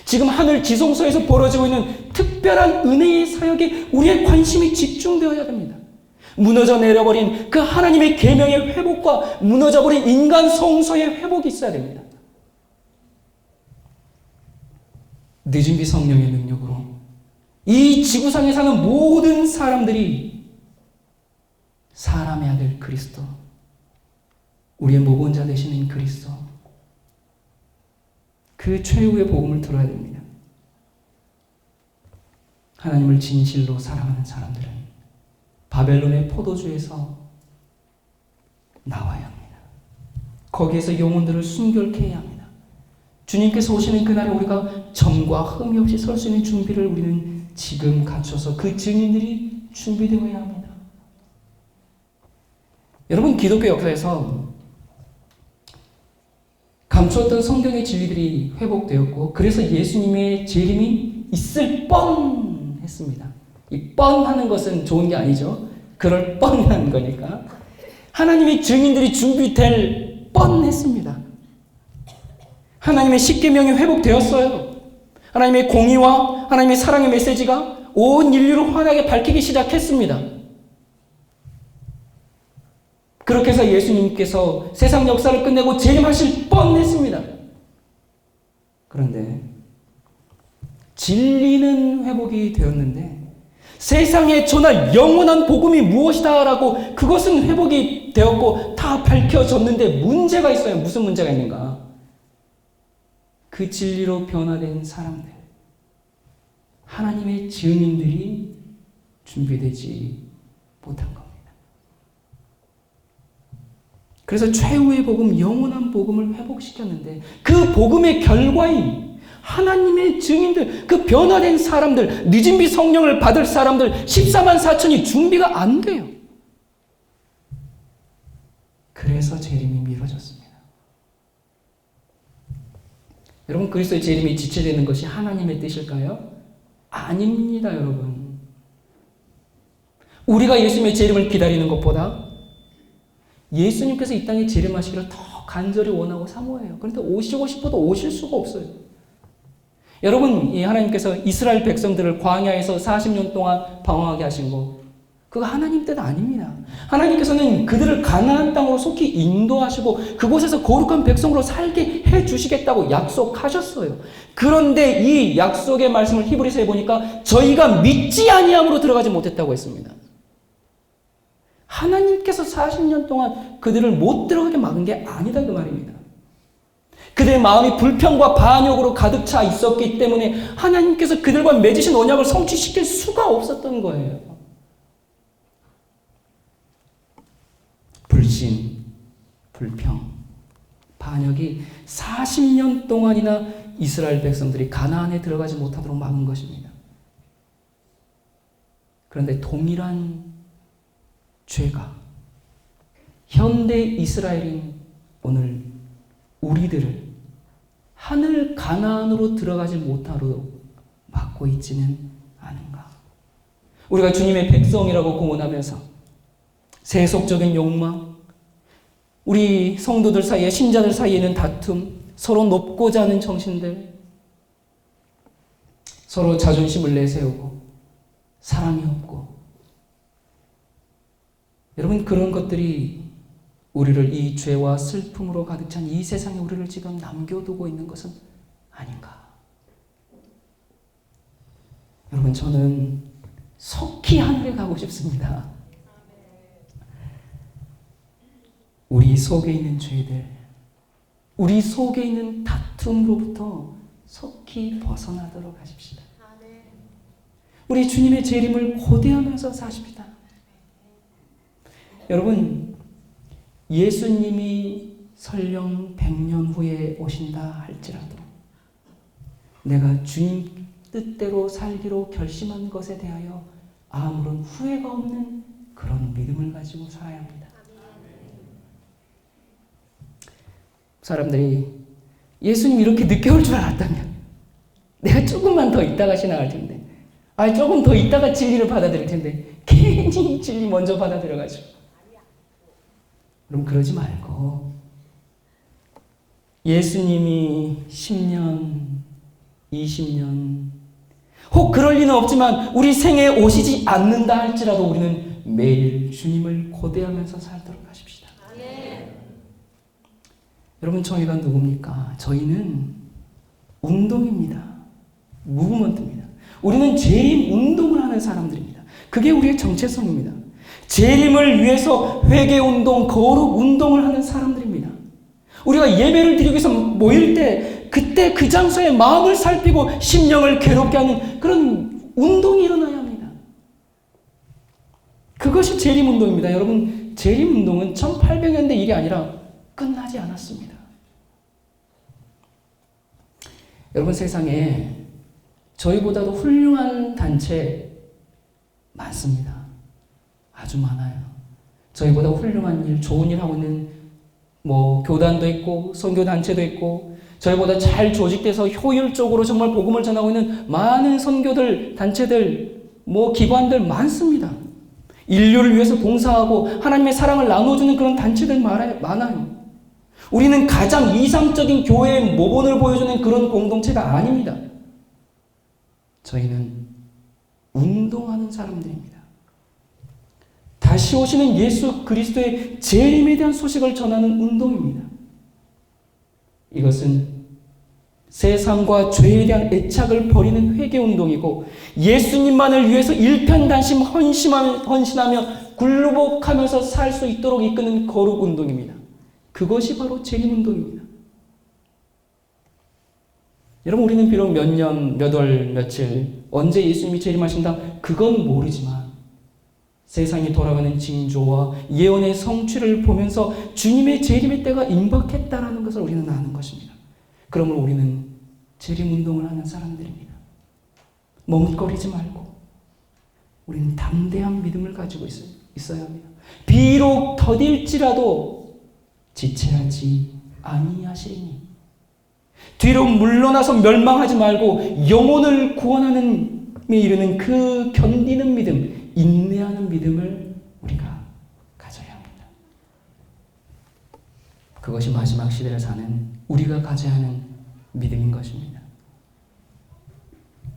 지금 하늘 지성소에서 벌어지고 있는 특별한 은혜의 사역에 우리의 관심이 집중되어야 됩니다. 무너져 내려버린 그 하나님의 계명의 회복과 무너져버린 인간 성소의 회복이 있어야 됩니다. 늦은 비 성령의 능력으로 이 지구상에 사는 모든 사람들이 사람의 아들 그리스도, 우리의 모본자 되시는 그리스도, 그 최후의 복음을 들어야 됩니다. 하나님을 진실로 사랑하는 사람들은 바벨론의 포도주에서 나와야 합니다. 거기에서 영혼들을 순결케 해야 합니다. 주님께서 오시는 그날에 우리가 점과 흠이 없이 설 수 있는 준비를 우리는 지금 갖춰서 그 증인들이 준비되어야 합니다. 여러분, 기독교 역사에서 감추었던 성경의 진리들이 회복되었고, 그래서 예수님의 재림이 있을 뻔했습니다. 이 뻔하는 것은 좋은 게 아니죠. 그럴 뻔한 거니까. 하나님의 증인들이 준비될 뻔했습니다. 하나님의 십계명이 회복되었어요. 하나님의 공의와 하나님의 사랑의 메시지가 온 인류를 환하게 밝히기 시작했습니다. 그렇게 해서 예수님께서 세상 역사를 끝내고 재림하실 뻔했습니다. 그런데 진리는 회복이 되었는데 세상에 전할 영원한 복음이 무엇이다 라고 그것은 회복이 되었고 다 밝혀졌는데 문제가 있어요. 무슨 문제가 있는가? 그 진리로 변화된 사람들, 하나님의 증인들이 준비되지 못한 겁니다. 그래서 최후의 복음, 영원한 복음을 회복시켰는데 그 복음의 결과인 하나님의 증인들, 그 변화된 사람들, 늦은 비 성령을 받을 사람들 14만 4천이 준비가 안 돼요. 그래서 재림이 미뤄졌습니다. 여러분, 그리스도의 재림이 지체되는 것이 하나님의 뜻일까요? 아닙니다, 여러분. 우리가 예수님의 재림을 기다리는 것보다 예수님께서 이 땅에 재림하시기를 더 간절히 원하고 사모해요. 그런데 오시고 싶어도 오실 수가 없어요. 여러분, 이 하나님께서 이스라엘 백성들을 광야에서 40년 동안 방황하게 하신 거, 그거 하나님 뜻 아닙니다. 하나님께서는 그들을 가나안 땅으로 속히 인도하시고 그곳에서 거룩한 백성으로 살게 해주시겠다고 약속하셨어요. 그런데 이 약속의 말씀을 히브리서에 보니까 저희가 믿지 아니함으로 들어가지 못했다고 했습니다. 하나님께서 40년 동안 그들을 못 들어가게 막은 게 아니다 그 말입니다. 그들의 마음이 불평과 반역으로 가득 차 있었기 때문에 하나님께서 그들과 맺으신 언약을 성취시킬 수가 없었던 거예요. 불신, 불평, 반역이 40년 동안이나 이스라엘 백성들이 가나안에 들어가지 못하도록 막은 것입니다. 그런데 동일한 죄가 현대 이스라엘인 오늘 우리들을 하늘 가나안으로 들어가지 못하도록 막고 있지는 않은가. 우리가 주님의 백성이라고 공언하면서 세속적인 욕망, 우리 성도들 사이에, 신자들 사이에는 다툼, 서로 높고자 하는 정신들, 서로 자존심을 내세우고 사랑이 없고, 여러분, 그런 것들이 우리를 이 죄와 슬픔으로 가득 찬 이 세상에 우리를 지금 남겨두고 있는 것은 아닌가. 여러분, 저는 속히 하늘에 가고 싶습니다. 우리 속에 있는 죄들, 우리 속에 있는 다툼으로부터 속히 벗어나도록 하십시다. 우리 주님의 재림을 고대하면서 사십시다. 여러분, 예수님이 설령 100년 후에 오신다 할지라도 내가 주님 뜻대로 살기로 결심한 것에 대하여 아무런 후회가 없는 그런 믿음을 가지고 살아야 합니다. 사람들이 예수님 이렇게 늦게 올 줄 알았다면 내가 조금만 더 있다가 지나갈 텐데, 조금 더 있다가 진리를 받아들일 텐데 괜히 진리 먼저 받아들여가지고. 그럼 그러지 말고 예수님이 10년, 20년, 혹 그럴 리는 없지만 우리 생에 오시지 않는다 할지라도 우리는 매일 주님을 고대하면서 살도록 하십시다. 여러분, 저희가 누굽니까? 저희는 운동입니다. 무브먼트입니다. 우리는 재림 운동을 하는 사람들입니다. 그게 우리의 정체성입니다. 재림을 위해서 회개운동, 거룩 운동을 하는 사람들입니다. 우리가 예배를 드리기 위해서 모일 때 그때 그 장소에 마음을 살피고 심령을 괴롭게 하는 그런 운동이 일어나야 합니다. 그것이 재림운동입니다. 여러분, 재림운동은 1800년대 일이 아니라 끝나지 않았습니다. 여러분, 세상에 저희보다도 훌륭한 단체 많습니다. 아주 많아요. 저희보다 훌륭한 일, 좋은 일 하고 있는 교단도 있고 선교단체도 있고 저희보다 잘 조직돼서 효율적으로 정말 복음을 전하고 있는 많은 선교들, 단체들, 기관들 많습니다. 인류를 위해서 봉사하고 하나님의 사랑을 나눠주는 그런 단체들 많아요. 우리는 가장 이상적인 교회의 모본을 보여주는 그런 공동체가 아닙니다. 저희는 운동하는 사람들입니다. 다시 오시는 예수 그리스도의 재림에 대한 소식을 전하는 운동입니다. 이것은 세상과 죄에 대한 애착을 버리는 회개운동이고 예수님만을 위해서 일편단심 헌신하며 굴복하면서 살 수 있도록 이끄는 거룩운동입니다. 그것이 바로 재림운동입니다. 여러분, 우리는 비록 몇 년, 몇 월, 며칠, 언제 예수님이 재림하신다 그건 모르지만 세상이 돌아가는 징조와 예언의 성취를 보면서 주님의 재림의 때가 임박했다라는 것을 우리는 아는 것입니다. 그러므로 우리는 재림운동을 하는 사람들입니다. 머뭇거리지 말고 우리는 담대한 믿음을 가지고 있어야 합니다. 비록 더딜지라도 지체하지 아니하시리니 뒤로 물러나서 멸망하지 말고 영혼을 구원하는 데 이르는 그 견디는 믿음, 인내하는 믿음을 우리가 가져야 합니다. 그것이 마지막 시대를 사는 우리가 가져야 하는 믿음인 것입니다.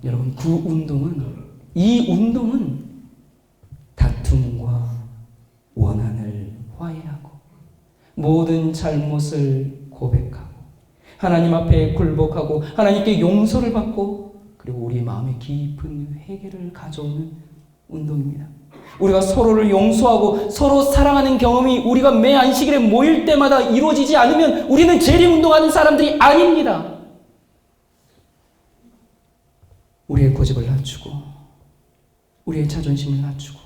여러분, 이 운동은 다툼과 원한을 화해하고 모든 잘못을 고백하고 하나님 앞에 굴복하고 하나님께 용서를 받고 그리고 우리 마음의 깊은 회개를 가져오는 운동입니다. 우리가 서로를 용서하고 서로 사랑하는 경험이 우리가 매 안식일에 모일 때마다 이루어지지 않으면 우리는 재림운동하는 사람들이 아닙니다. 우리의 고집을 낮추고 우리의 자존심을 낮추고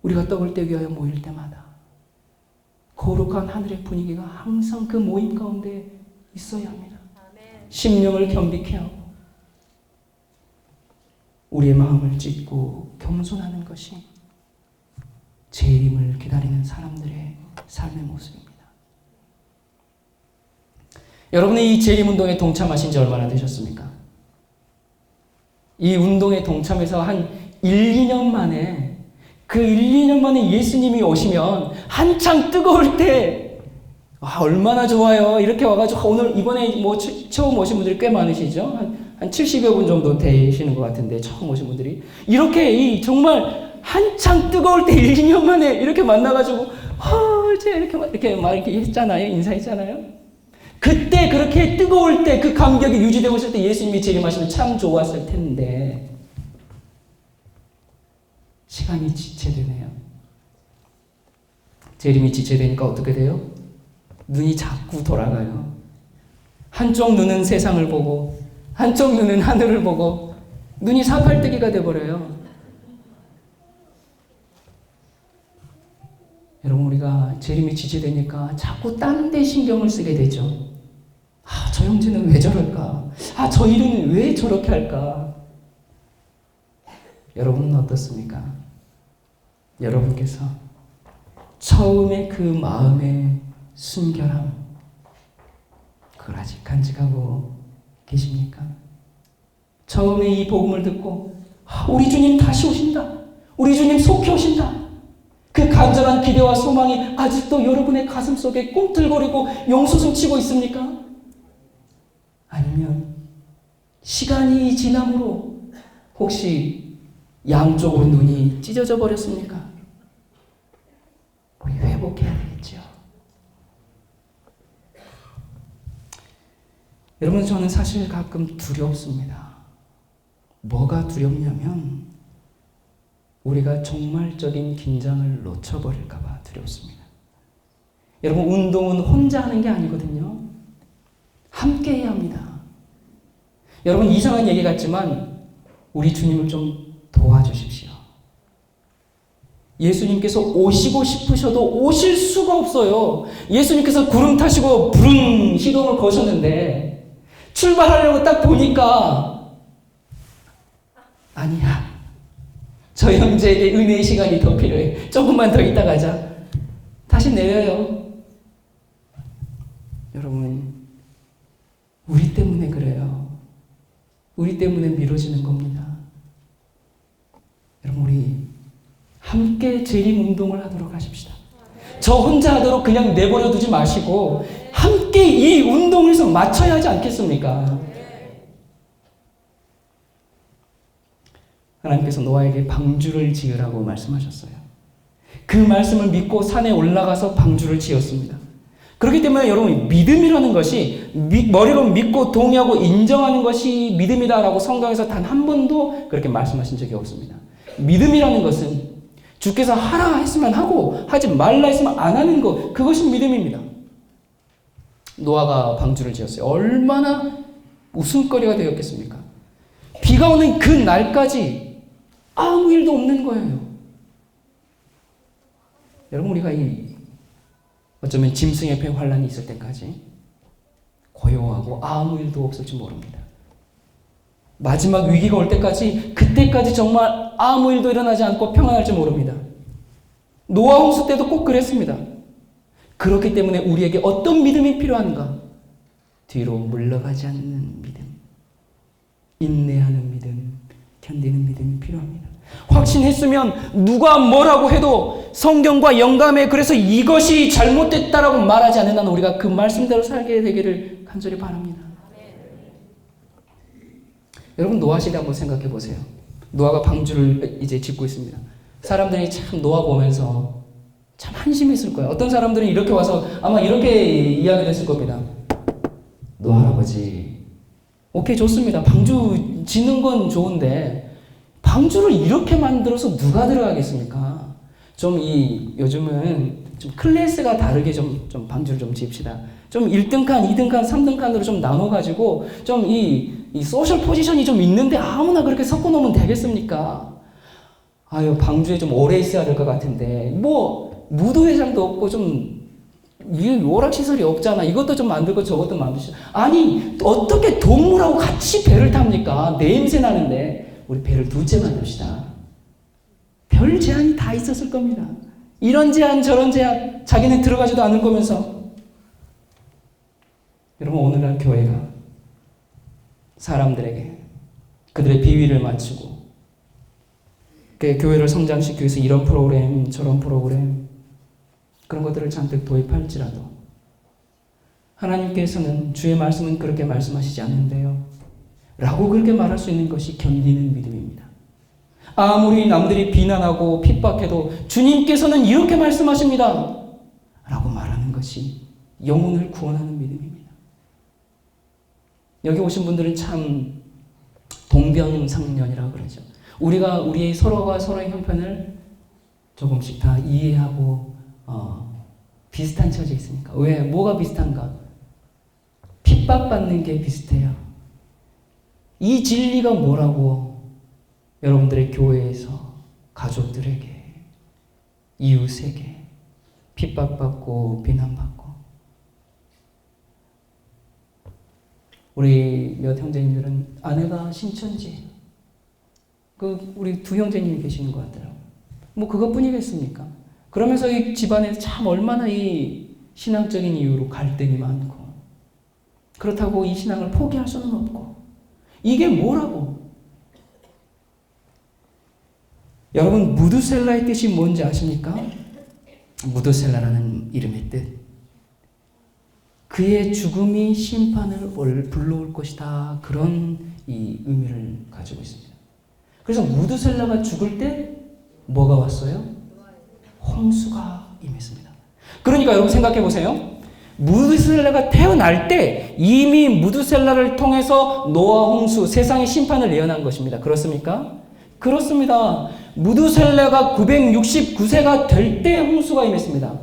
우리가 떡을 떼기 위하여 모일 때마다 거룩한 하늘의 분위기가 항상 그 모임 가운데 있어야 합니다. 심령을 겸비케 하고 우리의 마음을 찢고 겸손하는 것이 재림을 기다리는 사람들의 삶의 모습입니다. 여러분이 이 재림운동에 동참하신 지 얼마나 되셨습니까? 이 운동에 동참해서 한 1, 2년 만에 그 1, 2년 만에 예수님이 오시면 한창 뜨거울 때 얼마나 좋아요. 이렇게 와가지고 오늘 이번에 처음 오신 분들이 꽤 많으시죠? 한 70여 분 정도 되시는 것 같은데 처음 오신 분들이 이렇게 정말 한창 뜨거울 때 1, 2년 만에 이렇게 만나가지고 이렇게 막 이렇게 했잖아요. 인사했잖아요. 그때 그렇게 뜨거울 때 그 감격이 유지되고 있을 때 예수님이 재림하시면 참 좋았을 텐데 시간이 지체되네요. 재림이 지체되니까 어떻게 돼요? 눈이 자꾸 돌아가요. 한쪽 눈은 세상을 보고 한쪽 눈은 하늘을 보고 눈이 사팔뜨기가 돼버려요. 여러분, 우리가 재림이 지체되니까 자꾸 딴 데 신경을 쓰게 되죠. 저 형제는 왜 저럴까? 저 일은 왜 저렇게 할까? 여러분은 어떻습니까? 여러분께서 처음에 그 마음의 순결함, 그걸 아직 간직하고 계십니까? 처음에 이 복음을 듣고 우리 주님 다시 오신다. 우리 주님 속히 오신다. 그 간절한 기대와 소망이 아직도 여러분의 가슴 속에 꿈틀거리고 용솟음 치고 있습니까? 아니면 시간이 지남으로 혹시 양쪽으로 눈이 찢어져 버렸습니까? 우리 회복해야 되겠죠. 여러분, 저는 사실 가끔 두렵습니다. 뭐가 두렵냐면 우리가 종말적인 긴장을 놓쳐버릴까 봐 두렵습니다. 여러분, 운동은 혼자 하는 게 아니거든요. 함께 해야 합니다. 여러분, 이상한 얘기 같지만 우리 주님을 좀 도와주십시오. 예수님께서 오시고 싶으셔도 오실 수가 없어요. 예수님께서 구름 타시고 부른 시동을 거셨는데 출발하려고 딱 보니까 아니야. 저 형제에게 은혜의 시간이 더 필요해. 조금만 더 있다 가자. 다시 내려요. 여러분, 우리 때문에 그래요. 우리 때문에 미뤄지는 겁니다. 여러분, 우리 함께 재림운동을 하도록 하십시다. 저 혼자 하도록 그냥 내버려 두지 마시고 함께 이 운동을 해서 맞춰야 하지 않겠습니까? 하나님께서 노아에게 방주를 지으라고 말씀하셨어요. 그 말씀을 믿고 산에 올라가서 방주를 지었습니다. 그렇기 때문에 여러분, 믿음이라는 것이 머리로 믿고 동의하고 인정하는 것이 믿음이다라고 성경에서 단 한 번도 그렇게 말씀하신 적이 없습니다. 믿음이라는 것은 주께서 하라 했으면 하고 하지 말라 했으면 안 하는 것, 그것이 믿음입니다. 노아가 방주를 지었어요. 얼마나 웃음거리가 되었겠습니까? 비가 오는 그 날까지 아무 일도 없는 거예요. 여러분, 우리가 어쩌면 짐승의 배 환란이 있을 때까지 고요하고 아무 일도 없을지 모릅니다. 마지막 위기가 올 때까지, 그때까지 정말 아무 일도 일어나지 않고 평안할지 모릅니다. 노아 홍수 때도 꼭 그랬습니다. 그렇기 때문에 우리에게 어떤 믿음이 필요한가? 뒤로 물러가지 않는 믿음, 인내하는 믿음, 견디는 믿음이 필요합니다. 확신했으면 누가 뭐라고 해도 성경과 영감에 그래서 이것이 잘못됐다라고 말하지 않는 한 우리가 그 말씀대로 살게 되기를 간절히 바랍니다. 여러분, 노아 시대 한번 생각해 보세요. 노아가 방주를 이제 짓고 있습니다. 사람들이 참 노아 보면서 참 한심했을 거예요. 어떤 사람들은 이렇게 와서 아마 이렇게 이야기를 했을 겁니다. 노아 할아버지, 오케이, 좋습니다. 방주 짓는 건 좋은데 방주를 이렇게 만들어서 누가 들어가겠습니까? 요즘은 좀 클래스가 다르게 좀 방주를 좀 지읍시다. 좀 1등 칸, 2등 칸, 3등 칸으로 좀 나눠가지고 좀 이 소셜 포지션이 좀 있는데 아무나 그렇게 섞어 놓으면 되겠습니까? 아유, 방주에 좀 오래 있어야 될 것 같은데, 뭐, 무도회장도 없고 오락시설이 없잖아. 이것도 좀 만들고 저것도 만드시죠. 아니, 어떻게 동물하고 같이 배를 탑니까? 냄새 나는데. 우리 배를 두째 만듭시다. 별 제한이 다 있었을 겁니다. 이런 제한 저런 제한 자기는 들어가지도 않을 거면서. 여러분, 오늘날 교회가 사람들에게 그들의 비위를 맞추고 교회를 성장시키기 위해서 이런 프로그램 저런 프로그램 그런 것들을 잔뜩 도입할지라도 하나님께서는 주의 말씀은 그렇게 말씀하시지 않는데요 라고 그렇게 말할 수 있는 것이 견디는 믿음입니다. 아무리 남들이 비난하고 핍박해도 주님께서는 이렇게 말씀하십니다 라고 말하는 것이 영혼을 구원하는 믿음입니다. 여기 오신 분들은 참 동병상련이라고 그러죠. 우리가 우리의 서로가 서로의 형편을 조금씩 다 이해하고 비슷한 처지에 있으니까. 왜? 뭐가 비슷한가? 핍박받는 게 비슷해요. 이 진리가 뭐라고 여러분들의 교회에서 가족들에게, 이웃에게 핍박받고 비난받고. 우리 몇 형제님들은 아내가 신천지, 우리 두 형제님이 계시는 것 같아요. 뭐 그것뿐이겠습니까? 그러면서 이 집안에서 참 얼마나 이 신앙적인 이유로 갈등이 많고, 그렇다고 이 신앙을 포기할 수는 없고, 이게 뭐라고? 여러분, 무드셀라의 뜻이 뭔지 아십니까? 무드셀라라는 이름의 뜻. 그의 죽음이 심판을 불러올 것이다. 그런 이 의미를 가지고 있습니다. 그래서 무드셀라가 죽을 때 뭐가 왔어요? 홍수가 임했습니다. 그러니까 여러분 생각해 보세요. 무드셀라가 태어날 때 이미 무드셀라를 통해서 노아 홍수, 세상의 심판을 예언한 것입니다. 그렇습니까? 그렇습니다. 무드셀라가 969세가 될 때 홍수가 임했습니다.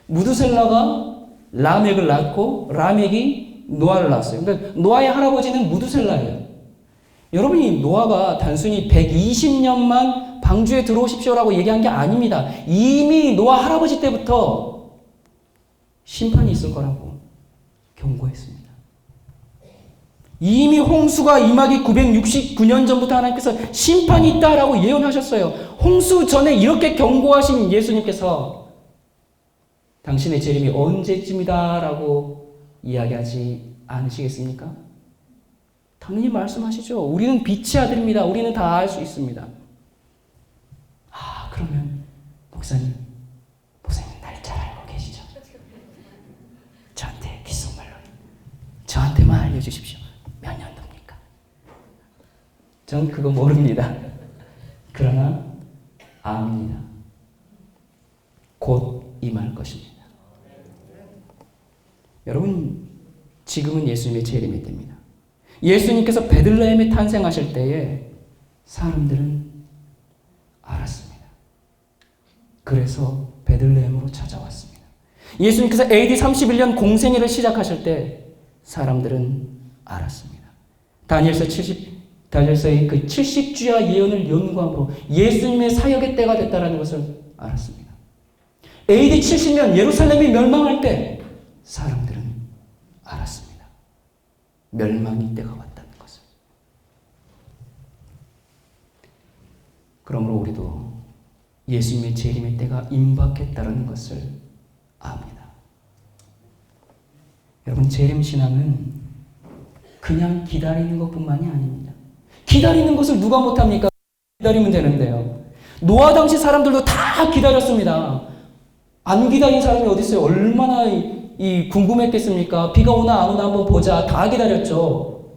무드셀라가 라멕을 낳고 라멕이 노아를 낳았어요. 그러니까 노아의 할아버지는 무드셀라예요. 여러분이 노아가 단순히 120년만 방주에 들어오십시오라고 얘기한 게 아닙니다. 이미 노아 할아버지 때부터 심판이 있을 거라고 경고했습니다. 이미 홍수가 임하기 969년 전부터 하나님께서 심판이 있다라고 예언하셨어요. 홍수 전에 이렇게 경고하신 예수님께서 당신의 재림이 언제쯤이다라고 이야기하지 않으시겠습니까? 당연히 말씀하시죠. 우리는 빛의 아들입니다. 우리는 다 알 수 있습니다. 그러면 목사님 날 잘 알고 계시죠? 저한테 귓속말로 저한테만 알려주십시오. 몇 년도입니까? 전 그거 모릅니다. 그러나 압니다. 곧 임할 것입니다. 여러분, 지금은 예수님의 재림의 때입니다. 예수님께서 베들레헴에 탄생하실 때에 사람들은 알았습니다. 그래서 베들레헴으로 찾아왔습니다. 예수님께서 AD 31년 공생애를 시작하실 때 사람들은 알았습니다. 다니엘서의 그 70주야 예언을 연구함으로 예수님의 사역의 때가 됐다는 것을 알았습니다. AD 70년 예루살렘이 멸망할 때 사람들은 알았습니다. 멸망의 때가 왔다는 것을. 그러므로 우리도 예수님의 재림의 때가 임박했다는 것을 압니다. 여러분, 재림신앙은 그냥 기다리는 것뿐만이 아닙니다. 기다리는 것을 누가 못합니까? 기다리면 되는데요. 노아 당시 사람들도 다 기다렸습니다. 안 기다린 사람이 어디 있어요? 얼마나 궁금했겠습니까? 비가 오나 안 오나 한번 보자. 다 기다렸죠.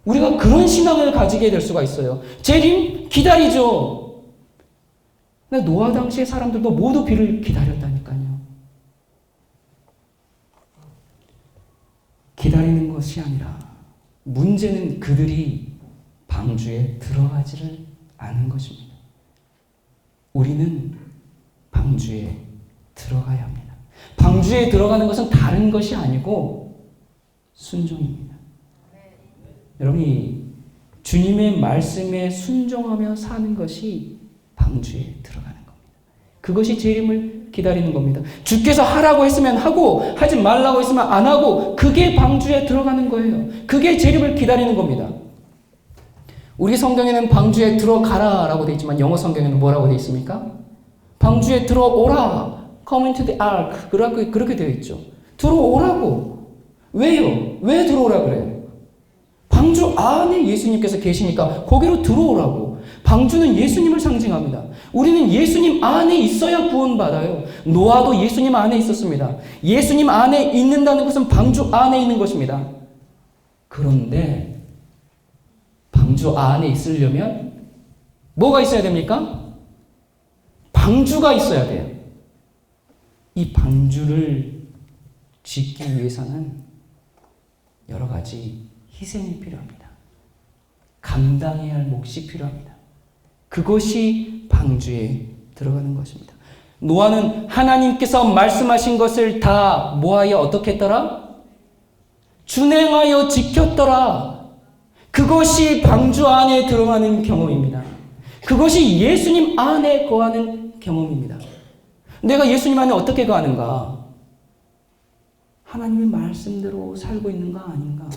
우리가 그런 신앙을 가지게 될 수가 있어요. 재림 기다리죠. 근데 노아 당시의 사람들도 모두 비를 기다렸다니까요. 기다리는 것이 아니라 문제는 그들이 방주에 들어가지를 않은 것입니다. 우리는 방주에 들어가야 합니다. 방주에 들어가는 것은 다른 것이 아니고 순종입니다. 여러분이 주님의 말씀에 순종하며 사는 것이 방주에 들어가는 겁니다. 그것이 재림을 기다리는 겁니다. 주께서 하라고 했으면 하고 하지 말라고 했으면 안 하고 그게 방주에 들어가는 거예요. 그게 재림을 기다리는 겁니다. 우리 성경에는 방주에 들어가라 라고 되어 있지만 영어 성경에는 뭐라고 되어 있습니까? 방주에 들어오라. Come into the ark. 그렇게 되어 있죠. 들어오라고. 왜요? 왜 들어오라 그래요? 방주 안에 예수님께서 계시니까 거기로 들어오라고. 방주는 예수님을 상징합니다. 우리는 예수님 안에 있어야 구원받아요. 노아도 예수님 안에 있었습니다. 예수님 안에 있는다는 것은 방주 안에 있는 것입니다. 그런데 방주 안에 있으려면 뭐가 있어야 됩니까? 방주가 있어야 돼요. 이 방주를 짓기 위해서는 여러 가지 희생이 필요합니다. 감당해야 할 몫이 필요합니다. 그것이 방주에 들어가는 것입니다. 노아는 하나님께서 말씀하신 것을 다 뭐하여 어떻게 했더라? 준행하여 지켰더라. 그것이 방주 안에 들어가는 경험입니다. 그것이 예수님 안에 거하는 경험입니다. 내가 예수님 안에 어떻게 거하는가? 하나님의 말씀대로 살고 있는가 아닌가?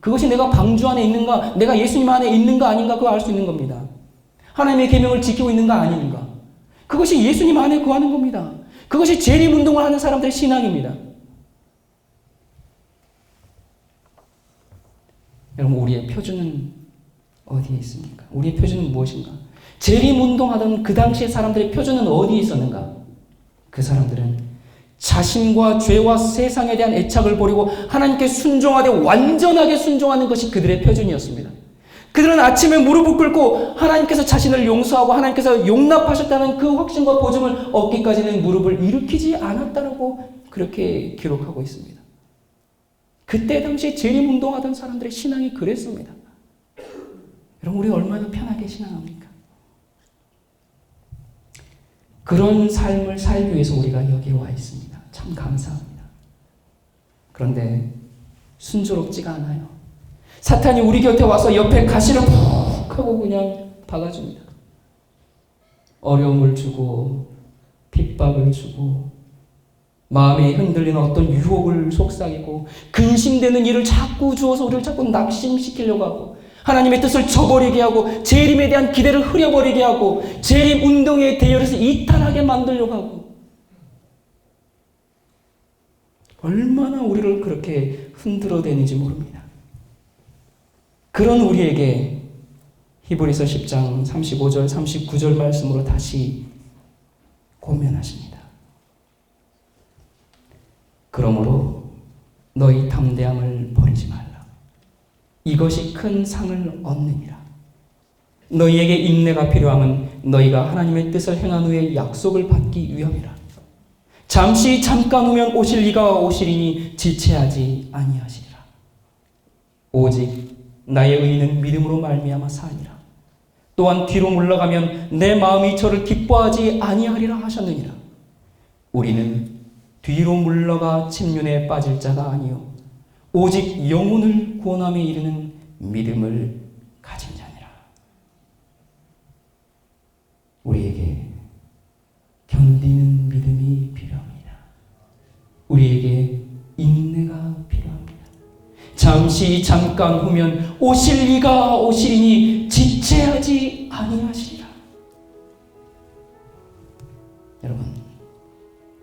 그것이 내가 방주 안에 있는가? 내가 예수님 안에 있는가 아닌가? 그거 알 수 있는 겁니다. 하나님의 계명을 지키고 있는가 아닌가? 그것이 예수님 안에 거하는 겁니다. 그것이 재림운동을 하는 사람들의 신앙입니다. 여러분, 우리의 표준은 어디에 있습니까? 우리의 표준은 무엇인가? 재림운동하던 그 당시의 사람들의 표준은 어디에 있었는가? 그 사람들은 자신과 죄와 세상에 대한 애착을 버리고 하나님께 순종하되 완전하게 순종하는 것이 그들의 표준이었습니다. 그들은 아침에 무릎을 꿇고 하나님께서 자신을 용서하고 하나님께서 용납하셨다는 그 확신과 보증을 얻기까지는 무릎을 일으키지 않았다라고 그렇게 기록하고 있습니다. 그때 당시 재림운동하던 사람들의 신앙이 그랬습니다. 여러분, 우리 얼마나 편하게 신앙합니까? 그런 삶을 살기 위해서 우리가 여기에 와 있습니다. 참 감사합니다. 그런데 순조롭지가 않아요. 사탄이 우리 곁에 와서 옆에 가시를 푹 하고 그냥 박아줍니다. 어려움을 주고 핍박을 주고 마음이 흔들리는 어떤 유혹을 속삭이고 근심되는 일을 자꾸 주어서 우리를 자꾸 낙심시키려고 하고 하나님의 뜻을 저버리게 하고 재림에 대한 기대를 흐려버리게 하고 재림 운동의 대열에서 이탈하게 만들려고 하고 얼마나 우리를 그렇게 흔들어대는지 모릅니다. 그런 우리에게 히브리서 10장 35절 39절 말씀으로 다시 권면하십니다. 그러므로 너희 담대함을 버리지 말라. 이것이 큰 상을 얻느니라. 너희에게 인내가 필요함은 너희가 하나님의 뜻을 행한 후에 약속을 받기 위함이라. 잠시 잠깐 후면 오실 이가 오시리니 지체하지 아니하시리라. 오직 나의 의인은 믿음으로 말미암아 사니라. 또한 뒤로 물러가면 내 마음이 저를 기뻐하지 아니하리라 하셨느니라. 우리는 뒤로 물러가 침륜에 빠질 자가 아니요 오직 영혼을 구원함에 이르는 믿음을 가진 자니라. 우리에게 견디는 믿음이 필요합니다. 우리에게 인내가 필요합니다. 잠깐 후면 오실 이가 오시리니 지체하지 아니하시리라. 여러분,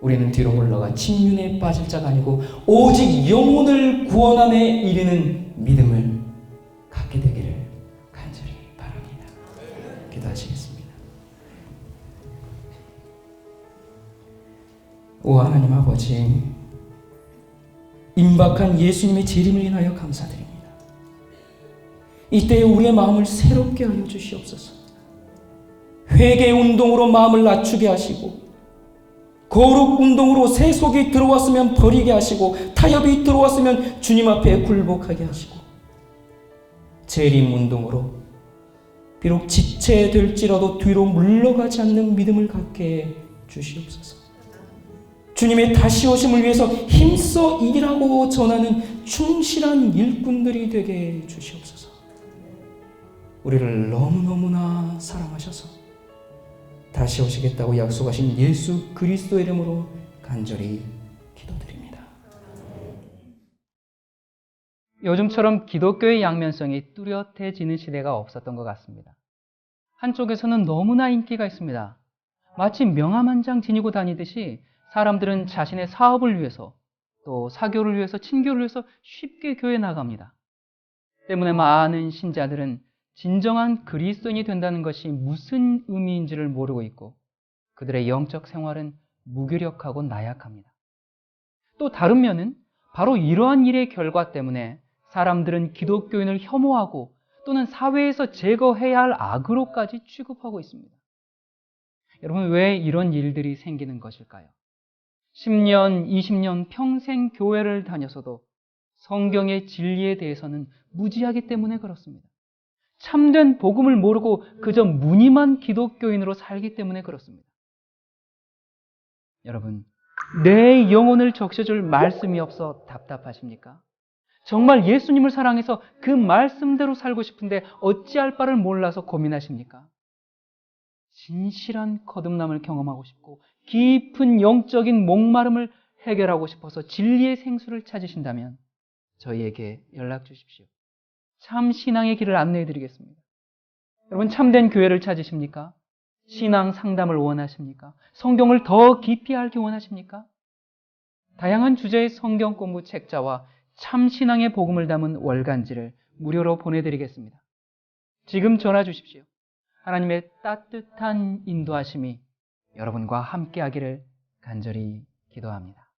우리는 뒤로 물러가 침륜에 빠질 자가 아니고 오직 영혼을 구원함에 이르는 믿음을 갖게 되기를 간절히 바랍니다. 기도하시겠습니다. 오 하나님 아버지, 임박한 예수님의 재림을 인하여 감사드립니다. 이때에 우리의 마음을 새롭게 하여 주시옵소서. 회개 운동으로 마음을 낮추게 하시고, 거룩 운동으로 세속이 들어왔으면 버리게 하시고, 타협이 들어왔으면 주님 앞에 굴복하게 하시고, 재림 운동으로 비록 지체될지라도 뒤로 물러가지 않는 믿음을 갖게 해 주시옵소서. 주님의 다시 오심을 위해서 힘써 일하고 전하는 충실한 일꾼들이 되게 해 주시옵소서. 우리를 너무너무나 사랑하셔서 다시 오시겠다고 약속하신 예수 그리스도의 이름으로 간절히 기도드립니다. 요즘처럼 기독교의 양면성이 뚜렷해지는 시대가 없었던 것 같습니다. 한쪽에서는 너무나 인기가 있습니다. 마치 명함 한 장 지니고 다니듯이 사람들은 자신의 사업을 위해서, 또 사교를 위해서, 친교를 위해서 쉽게 교회에 나갑니다. 때문에 많은 신자들은 진정한 그리스도인이 된다는 것이 무슨 의미인지를 모르고 있고, 그들의 영적 생활은 무기력하고 나약합니다. 또 다른 면은 바로 이러한 일의 결과 때문에 사람들은 기독교인을 혐오하고 또는 사회에서 제거해야 할 악으로까지 취급하고 있습니다. 여러분, 왜 이런 일들이 생기는 것일까요? 10년, 20년 평생 교회를 다녀서도 성경의 진리에 대해서는 무지하기 때문에 그렇습니다. 참된 복음을 모르고 그저 무늬만 기독교인으로 살기 때문에 그렇습니다. 여러분, 내 영혼을 적셔줄 말씀이 없어 답답하십니까? 정말 예수님을 사랑해서 그 말씀대로 살고 싶은데 어찌할 바를 몰라서 고민하십니까? 진실한 거듭남을 경험하고 싶고 깊은 영적인 목마름을 해결하고 싶어서 진리의 생수를 찾으신다면 저희에게 연락 주십시오. 참 신앙의 길을 안내해 드리겠습니다. 여러분, 참된 교회를 찾으십니까? 신앙 상담을 원하십니까? 성경을 더 깊이 알기 원하십니까? 다양한 주제의 성경 공부 책자와 참 신앙의 복음을 담은 월간지를 무료로 보내드리겠습니다. 지금 전화 주십시오. 하나님의 따뜻한 인도하심이 여러분과 함께하기를 간절히 기도합니다.